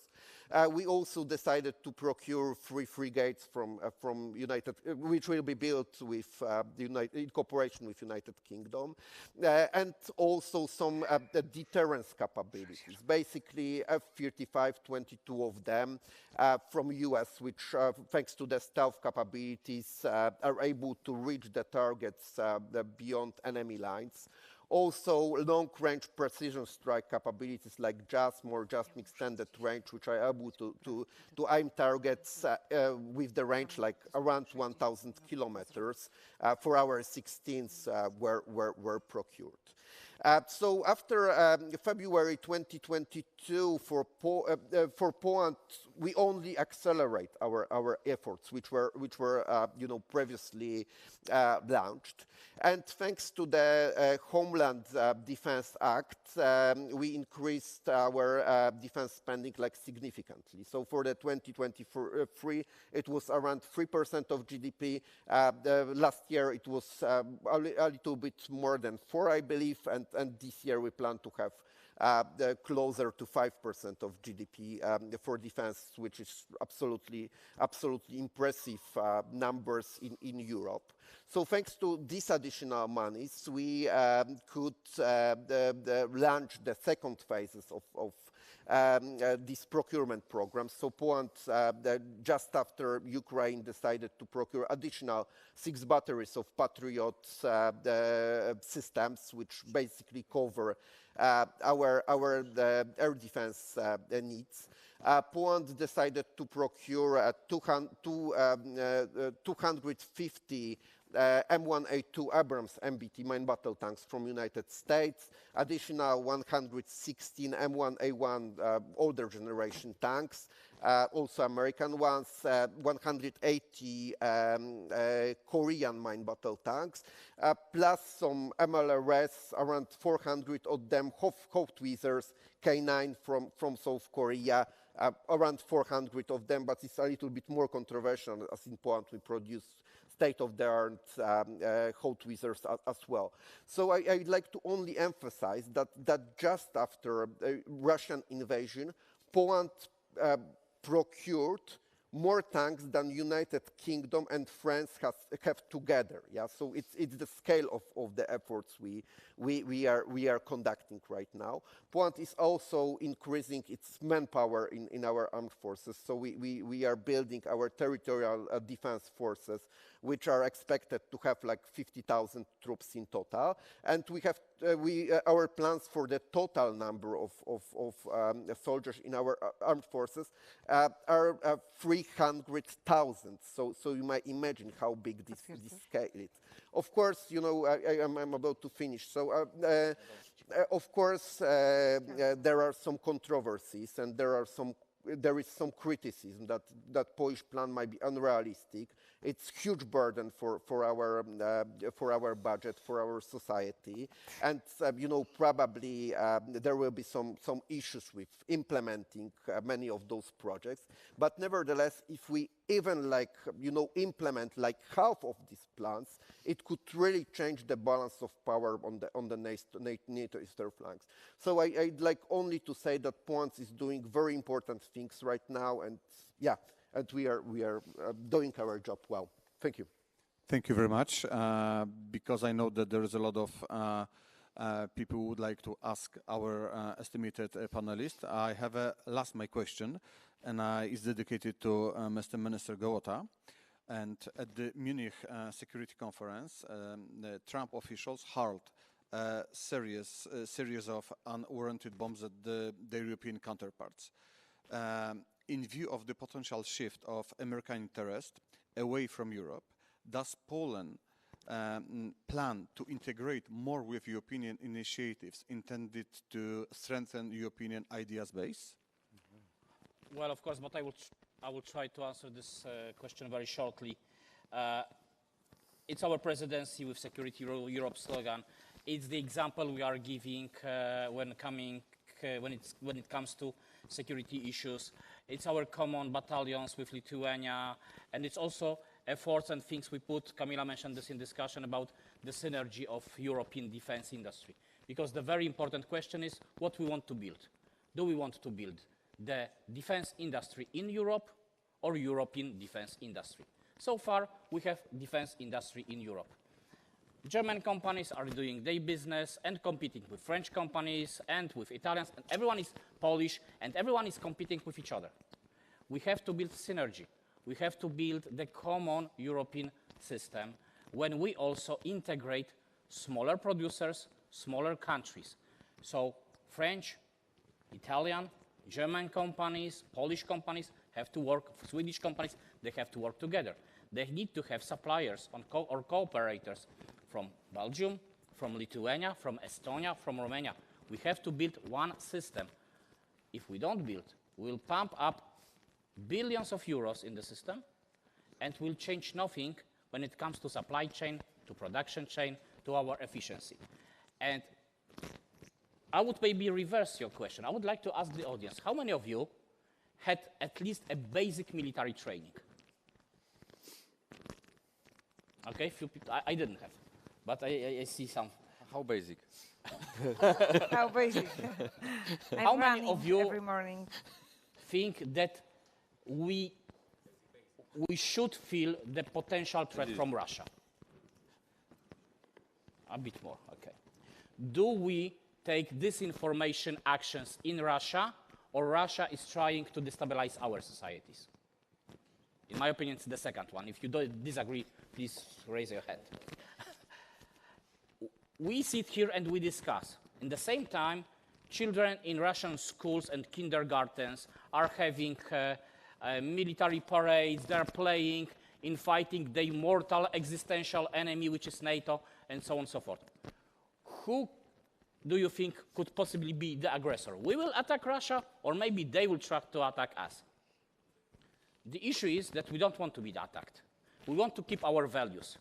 We also decided to procure 3 frigates from United, which will be built with in cooperation with United Kingdom, and also some deterrence capabilities. Basically, F-35, 22 of them from US, which thanks to the stealth capabilities are able to reach the targets beyond enemy lines. Also, long-range precision strike capabilities like JASM or JASM extended range, which are able to aim targets with the range like around 1,000 kilometers for our 16s were procured. So after February 2022, for Poland, we only accelerate our efforts, which were previously launched. And thanks to the Homeland Defense Act, we increased our defense spending significantly. So for the 2023, it was around 3% of GDP. Last year, it was a little bit more than 4%, I believe, and this year we plan to have closer to 5% of GDP for defense, which is absolutely impressive numbers in Europe. So thanks to these additional monies, we could launch the second phases of these procurement programs. So Poland, just after Ukraine, decided to procure additional 6 batteries of Patriot systems, which basically cover our air defense needs. Poland decided to procure 250 M1A2 Abrams MBT mine battle tanks from United States, additional 116 M1A1 older generation tanks, also American ones, 180 Korean mine battle tanks, plus some MLRS, around 400 of them, Howitzer K9 from South Korea, around 400 of them, but it's a little bit more controversial, as in Poland we produce state-of-the-art Howitzers as well. So I'd like to only emphasize that just after Russian invasion, Poland procured more tanks than United Kingdom and France have together. Yeah, so it's the scale of the efforts we are conducting right now. Poland is also increasing its manpower in our armed forces. So we are building our territorial defense forces, which are expected to have 50,000 troops in total. And we have our plans for the total number of soldiers in our armed forces are 300,000. So you might imagine how big this scale is. Of course, I'm about to finish. So of course, there are some controversies, and there is some criticism that Polish plan might be unrealistic. It's a huge burden for our budget, for our society, and probably there will be some issues with implementing many of those projects. But nevertheless, if we even implement half of these plans, it could really change the balance of power on the NATO eastern flanks. So I'd like only to say that Poland is doing very important things right now, and yeah. And we are doing our job well. Thank you. Thank you very much. Because I know that there is a lot of people who would like to ask our estimated panelists, I have my question, and it's dedicated to Mr. Minister Gołota. And at the Munich Security Conference, the Trump officials hurled a series of unwarranted bombs at their European counterparts. In view of the potential shift of American interest away from Europe, does Poland plan to integrate more with European initiatives intended to strengthen European ideas base? Well, of course, but I will try to answer this question very shortly. It's our presidency with Security Europe slogan. It's the example we are giving when it comes to security issues. It's our common battalions with Lithuania, and it's also efforts and things we put. Kamila mentioned this in discussion about the synergy of European defense industry. Because the very important question is what we want to build. Do we want to build the defense industry in Europe or European defense industry? So far, we have defense industry in Europe. German companies are doing their business and competing with French companies and with Italians, and everyone is Polish, and everyone is competing with each other. We have to build synergy. We have to build the common European system when we also integrate smaller producers, smaller countries. So French, Italian, German companies, Polish companies have to work, Swedish companies, they have to work together. They need to have suppliers or cooperators from Belgium, from Lithuania, from Estonia, from Romania. We have to build one system. If we don't build, we'll pump up billions of euros in the system, and we'll change nothing when it comes to supply chain, to production chain, to our efficiency. And I would maybe reverse your question. I would like to ask the audience, how many of you had at least a basic military training? Okay, few people. I didn't have, but I see some. How basic? How basic? How many of you every morning think that we should feel the potential threat from Russia? A bit more, okay. Do we take disinformation actions in Russia, or Russia is trying to destabilize our societies? In my opinion, it's the second one. If you don't disagree, please raise your hand. We sit here and we discuss. In the same time, children in Russian schools and kindergartens are having military parades, they're playing in fighting the mortal existential enemy, which is NATO, and so on and so forth. Who do you think could possibly be the aggressor? We will attack Russia, or maybe they will try to attack us. The issue is that we don't want to be attacked. We want to keep our values.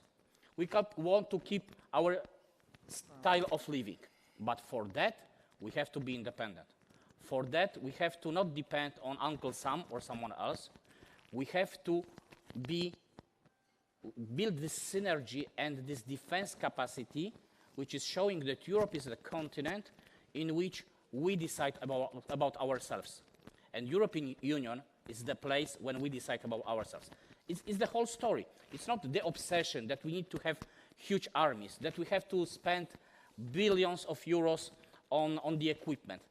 We want to keep our style of living. But for that, we have to be independent. For that, we have to not depend on Uncle Sam or someone else. We have to build this synergy and this defense capacity, which is showing that Europe is the continent in which we decide about ourselves. And European Union is the place when we decide about ourselves. It's the whole story. It's not the obsession that we need to have huge armies, that we have to spend billions of euros on the equipment.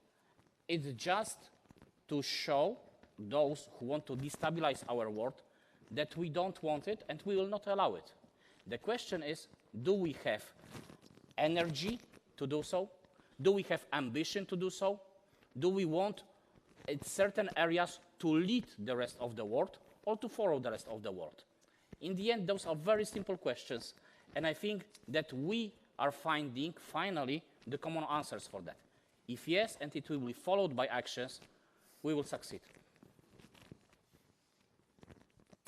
It's just to show those who want to destabilize our world that we don't want it and we will not allow it. The question is, do we have energy to do so? Do we have ambition to do so? Do we want in certain areas to lead the rest of the world or to follow the rest of the world? In the end, those are very simple questions, and I think that we are finding, finally, the common answers for that. If yes, and it will be followed by actions, we will succeed.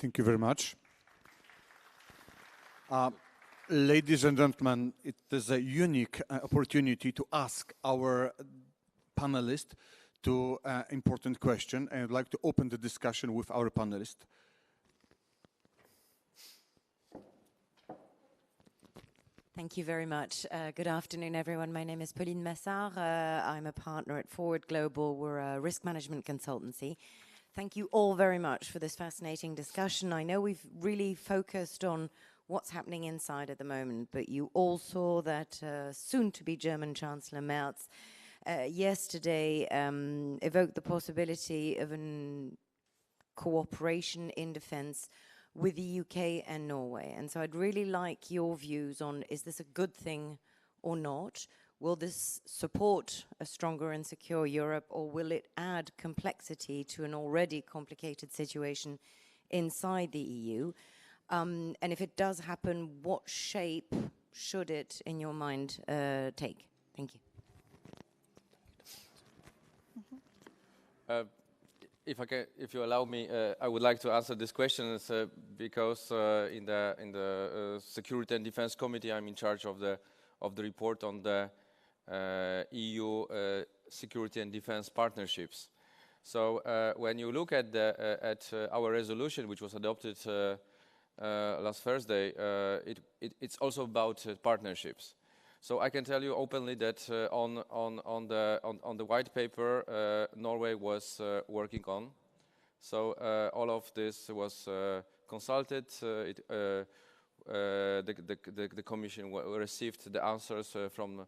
Thank you very much. Ladies and gentlemen, it is a unique opportunity to ask our panelists to an important question, and I'd like to open the discussion with our panelists. Thank you very much. Good afternoon, everyone. My name is Pauline Massard. I'm a partner at Forward Global. We're a risk management consultancy. Thank you all very much for this fascinating discussion. I know we've really focused on what's happening inside at the moment, but you all saw that soon-to-be German Chancellor Merz yesterday evoked the possibility of a cooperation in defense with the UK and Norway. And so I'd really like your views on, is this a good thing or not? Will this support a stronger and secure Europe, or will it add complexity to an already complicated situation inside the EU? And if it does happen, what shape should it, in your mind, take? Thank you. If you allow me, I would like to answer this question because in the Security and Defense Committee, I'm in charge of the report on the EU security and defense partnerships. So when you look at our resolution, which was adopted last Thursday, it's also about partnerships. So I can tell you openly that on the white paper Norway was working on. So all of this was consulted. The Commission received the answers from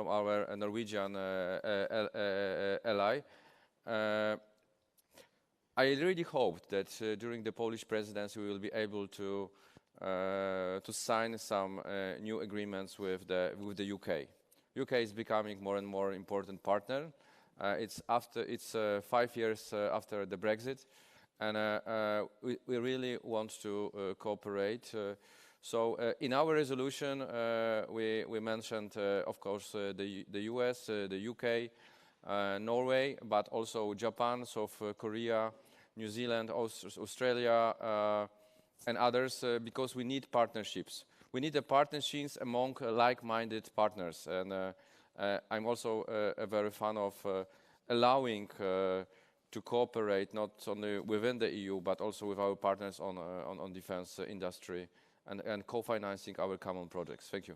our Norwegian ally. I really hoped that during the Polish presidency we will be able to sign some new agreements with the UK. UK is becoming more and more important partner. It's 5 years after the Brexit, and we really want to cooperate. So in our resolution, we mentioned, of course, the US, the UK, Norway, but also Japan, South Korea, New Zealand, Australia, and others, because we need partnerships. We need partnerships among like-minded partners. And I'm also a very fan of allowing to cooperate not only within the EU, but also with our partners on defense industry and co-financing our common projects. Thank you.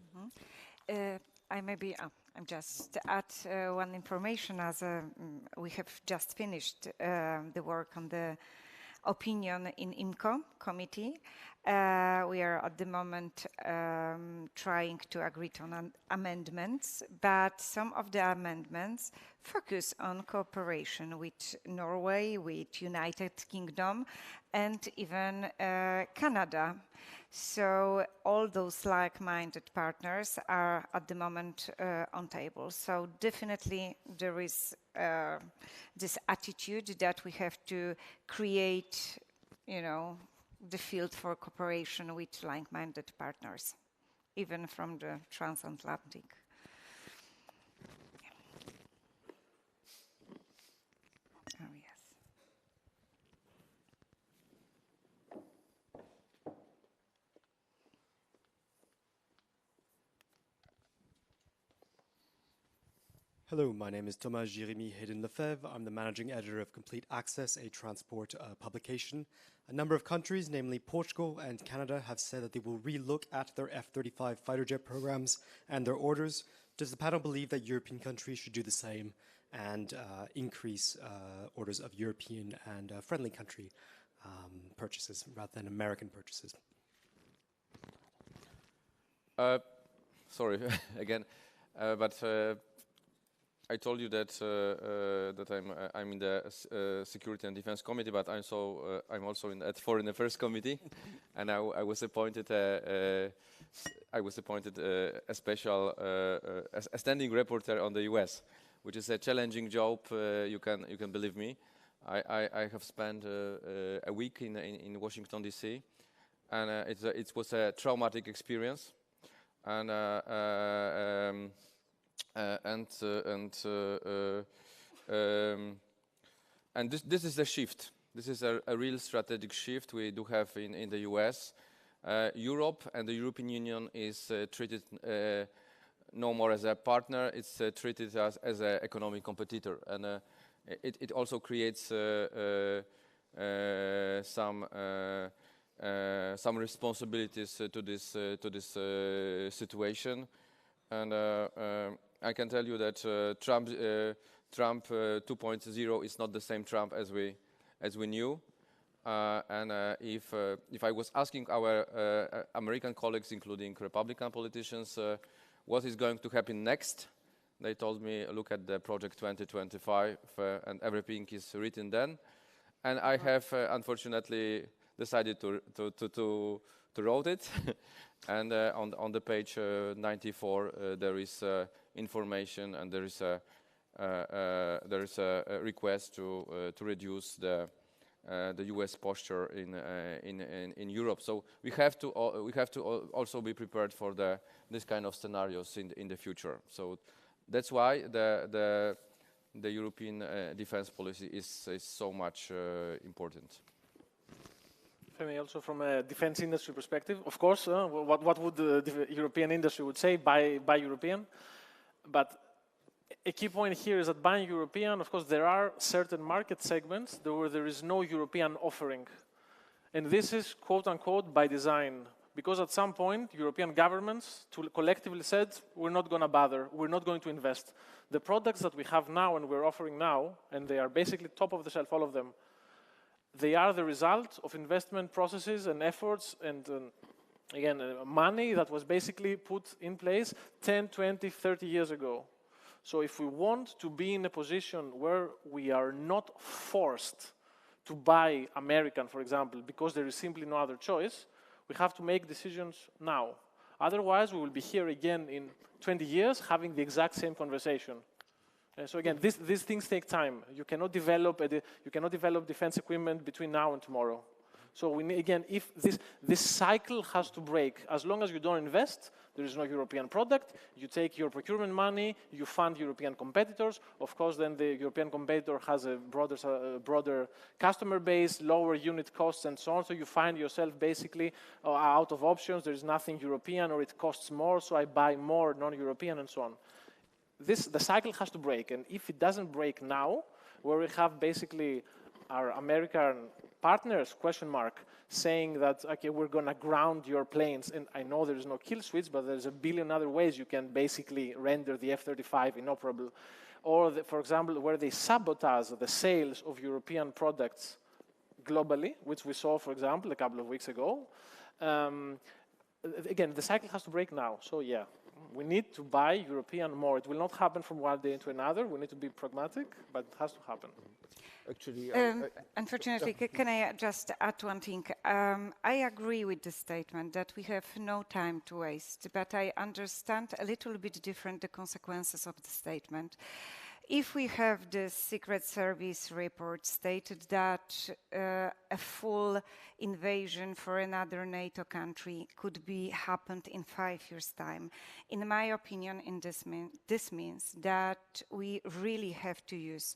I'm just add one information as we have just finished the work on the opinion in IMCO committee. We are at the moment trying to agree on amendments, but some of the amendments focus on cooperation with Norway, with United Kingdom, and even Canada. So all those like-minded partners are at the moment on table. So definitely there is this attitude that we have to create, the field for cooperation with like-minded partners, even from the transatlantic. Oh, yes. Hello, my name is Tomasz Jérémy Hayden-Lefebvre. I'm the managing editor of Complete Access, a transport publication. A number of countries, namely Portugal and Canada, have said that they will re-look at their F-35 fighter jet programs and their orders. Does the panel believe that European countries should do the same and increase orders of European and friendly country purchases rather than American purchases? Sorry, again, but I told you that I'm in the Security and Defense Committee, but I'm also at Foreign Affairs Committee, and I was appointed a special a standing reporter on the US, which is a challenging job. You can believe me. I have spent a week in Washington D.C. and it was a traumatic experience, and this is a shift. This is a real strategic shift we do have in the US. Europe and the European Union is treated no more as a partner. It's treated as an economic competitor, and it also creates some responsibilities to this situation. And I can tell you that Trump 2.0 is not the same Trump as we knew. And if I was asking our American colleagues, including Republican politicians, what is going to happen next, they told me, look at the Project 2025, and everything is written then. And I have unfortunately decided to wrote it. And on the page 94 there is information, and there is a request to reduce the U.S. posture in Europe. So we have to also be prepared for this kind of scenarios in the future. So that's why the European defense policy is so much important. Also from a defense industry perspective, of course, what would the European industry would say, buy European? But a key point here is that buying European, of course, there are certain market segments where there is no European offering. And this is, quote unquote, by design. Because at some point, European governments collectively said, we're not going to bother, we're not going to invest. The products that we have now and we're offering now, and they are basically top of the shelf, all of them, they are the result of investment processes and efforts and, again, money that was basically put in place 10, 20, 30 years ago. So if we want to be in a position where we are not forced to buy American, for example, because there is simply no other choice, we have to make decisions now. Otherwise, we will be here again in 20 years having the exact same conversation. So again, these things take time. You cannot develop defense equipment between now and tomorrow. So we need, again, if this cycle has to break, as long as you don't invest, there is no European product, you take your procurement money, you fund European competitors. Of course, then the European competitor has a broader customer base, lower unit costs, and so on. So you find yourself basically out of options. There is nothing European, or it costs more, so I buy more non-European, and so on. The cycle has to break, and if it doesn't break now, where we have basically our American partners, saying that, okay, we're going to ground your planes, and I know there's no kill switch, but there's a billion other ways you can basically render the F-35 inoperable. Or, for example, where they sabotage the sales of European products globally, which we saw, for example, a couple of weeks ago. Again, the cycle has to break now. So, yeah, we need to buy European more. It will not happen from one day to another. We need to be pragmatic, but it has to happen. Actually, unfortunately, can I just add one thing? I agree with the statement that we have no time to waste, but I understand a little bit different the consequences of the statement. If we have the Secret Service report stated that a full invasion for another NATO country could be happened in 5 years' time, in my opinion, this means that we really have to use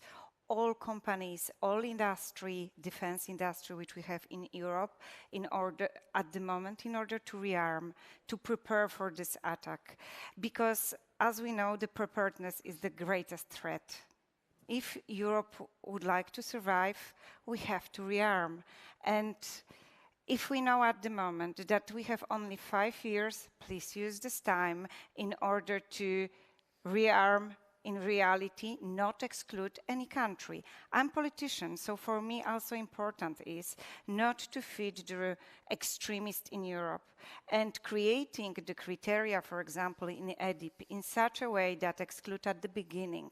all companies, all industry, defense industry, which we have in Europe, in order, at the moment, in order to rearm, to prepare for this attack. Because, as we know, the preparedness is the greatest threat. If Europe would like to survive, we have to rearm. And if we know at the moment that we have only 5 years, please use this time in order to rearm, in reality, not exclude any country. I'm a politician, so for me also important is not to feed the extremists in Europe and creating the criteria, for example, in EDIP in such a way that exclude at the beginning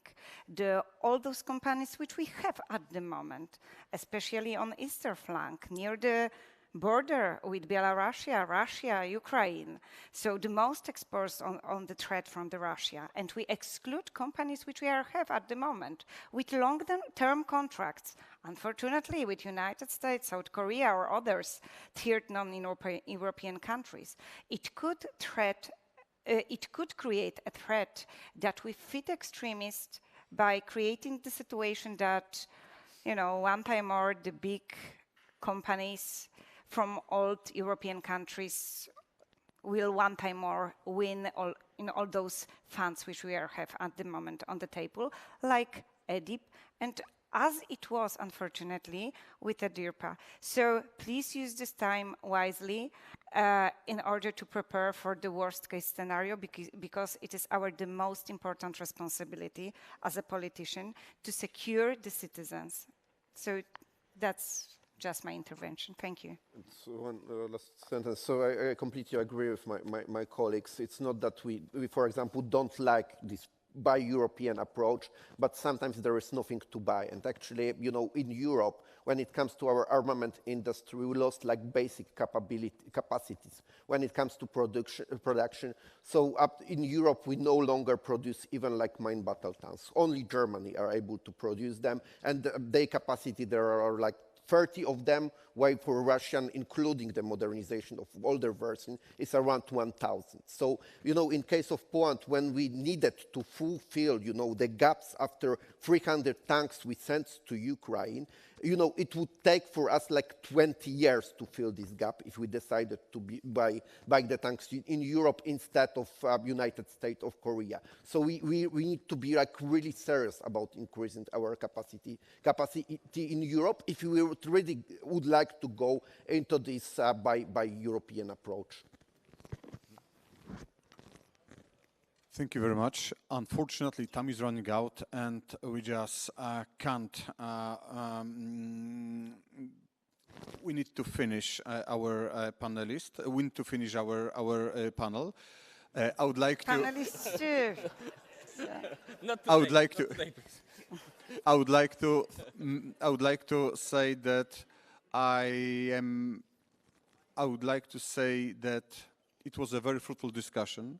all those companies which we have at the moment, especially on eastern flank, near the border with Belarus, Russia, Ukraine. So the most exposed on the threat from the Russia. And we exclude companies which we have at the moment with long-term contracts, unfortunately with United States, South Korea or others, third non-European countries. It could create a threat that we fit extremists by creating the situation that, you know, one time more the big companies from old European countries will one time more win in all those funds which we have at the moment on the table, like EDIP, and as it was, unfortunately, with EDIRPA. So please use this time wisely in order to prepare for the worst case scenario, because it is the most important responsibility as a politician to secure the citizens. So that's just my intervention. Thank you. So one last sentence. So I completely agree with my colleagues. It's not that we, for example, don't like this buy European approach, but sometimes there is nothing to buy. And actually, you know, in Europe, when it comes to our armament industry, we lost like basic capacities when it comes to production. So in Europe, we no longer produce even like mine battle tanks. Only Germany are able to produce them, and their capacity, there are like 30 of them, while for Russian, including the modernization of older version, is around 1,000. So, you know, in case of Poland, when we needed to fulfill, you know, the gaps after 300 tanks we sent to Ukraine, you know, it would take for us like 20 years to fill this gap if we decided to buy the tanks in Europe instead of United States of Korea. So we need to be like really serious about increasing our capacity in Europe if we really would like to go into this by European approach. Thank you very much. Unfortunately, time is running out, and we just can't. We need to finish our panelists. We need to finish our panel. I would like to. Panelists too. I would like to. I would like to say that I would like to say that it was a very fruitful discussion.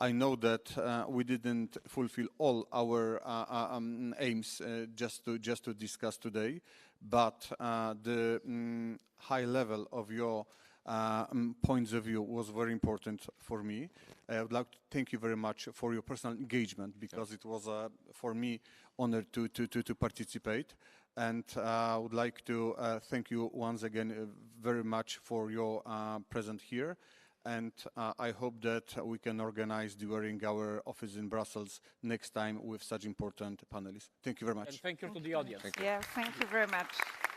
I know that we didn't fulfill all our aims just to discuss today, but the high level of your points of view was very important for me. I would like to thank you very much for your personal engagement, because it was for me honor to participate. And I would like to thank you once again very much for your presence here. And I hope that we can organize during our office in Brussels next time with such important panelists. Thank you very much. And thank you to the audience. Yeah, thank you very much.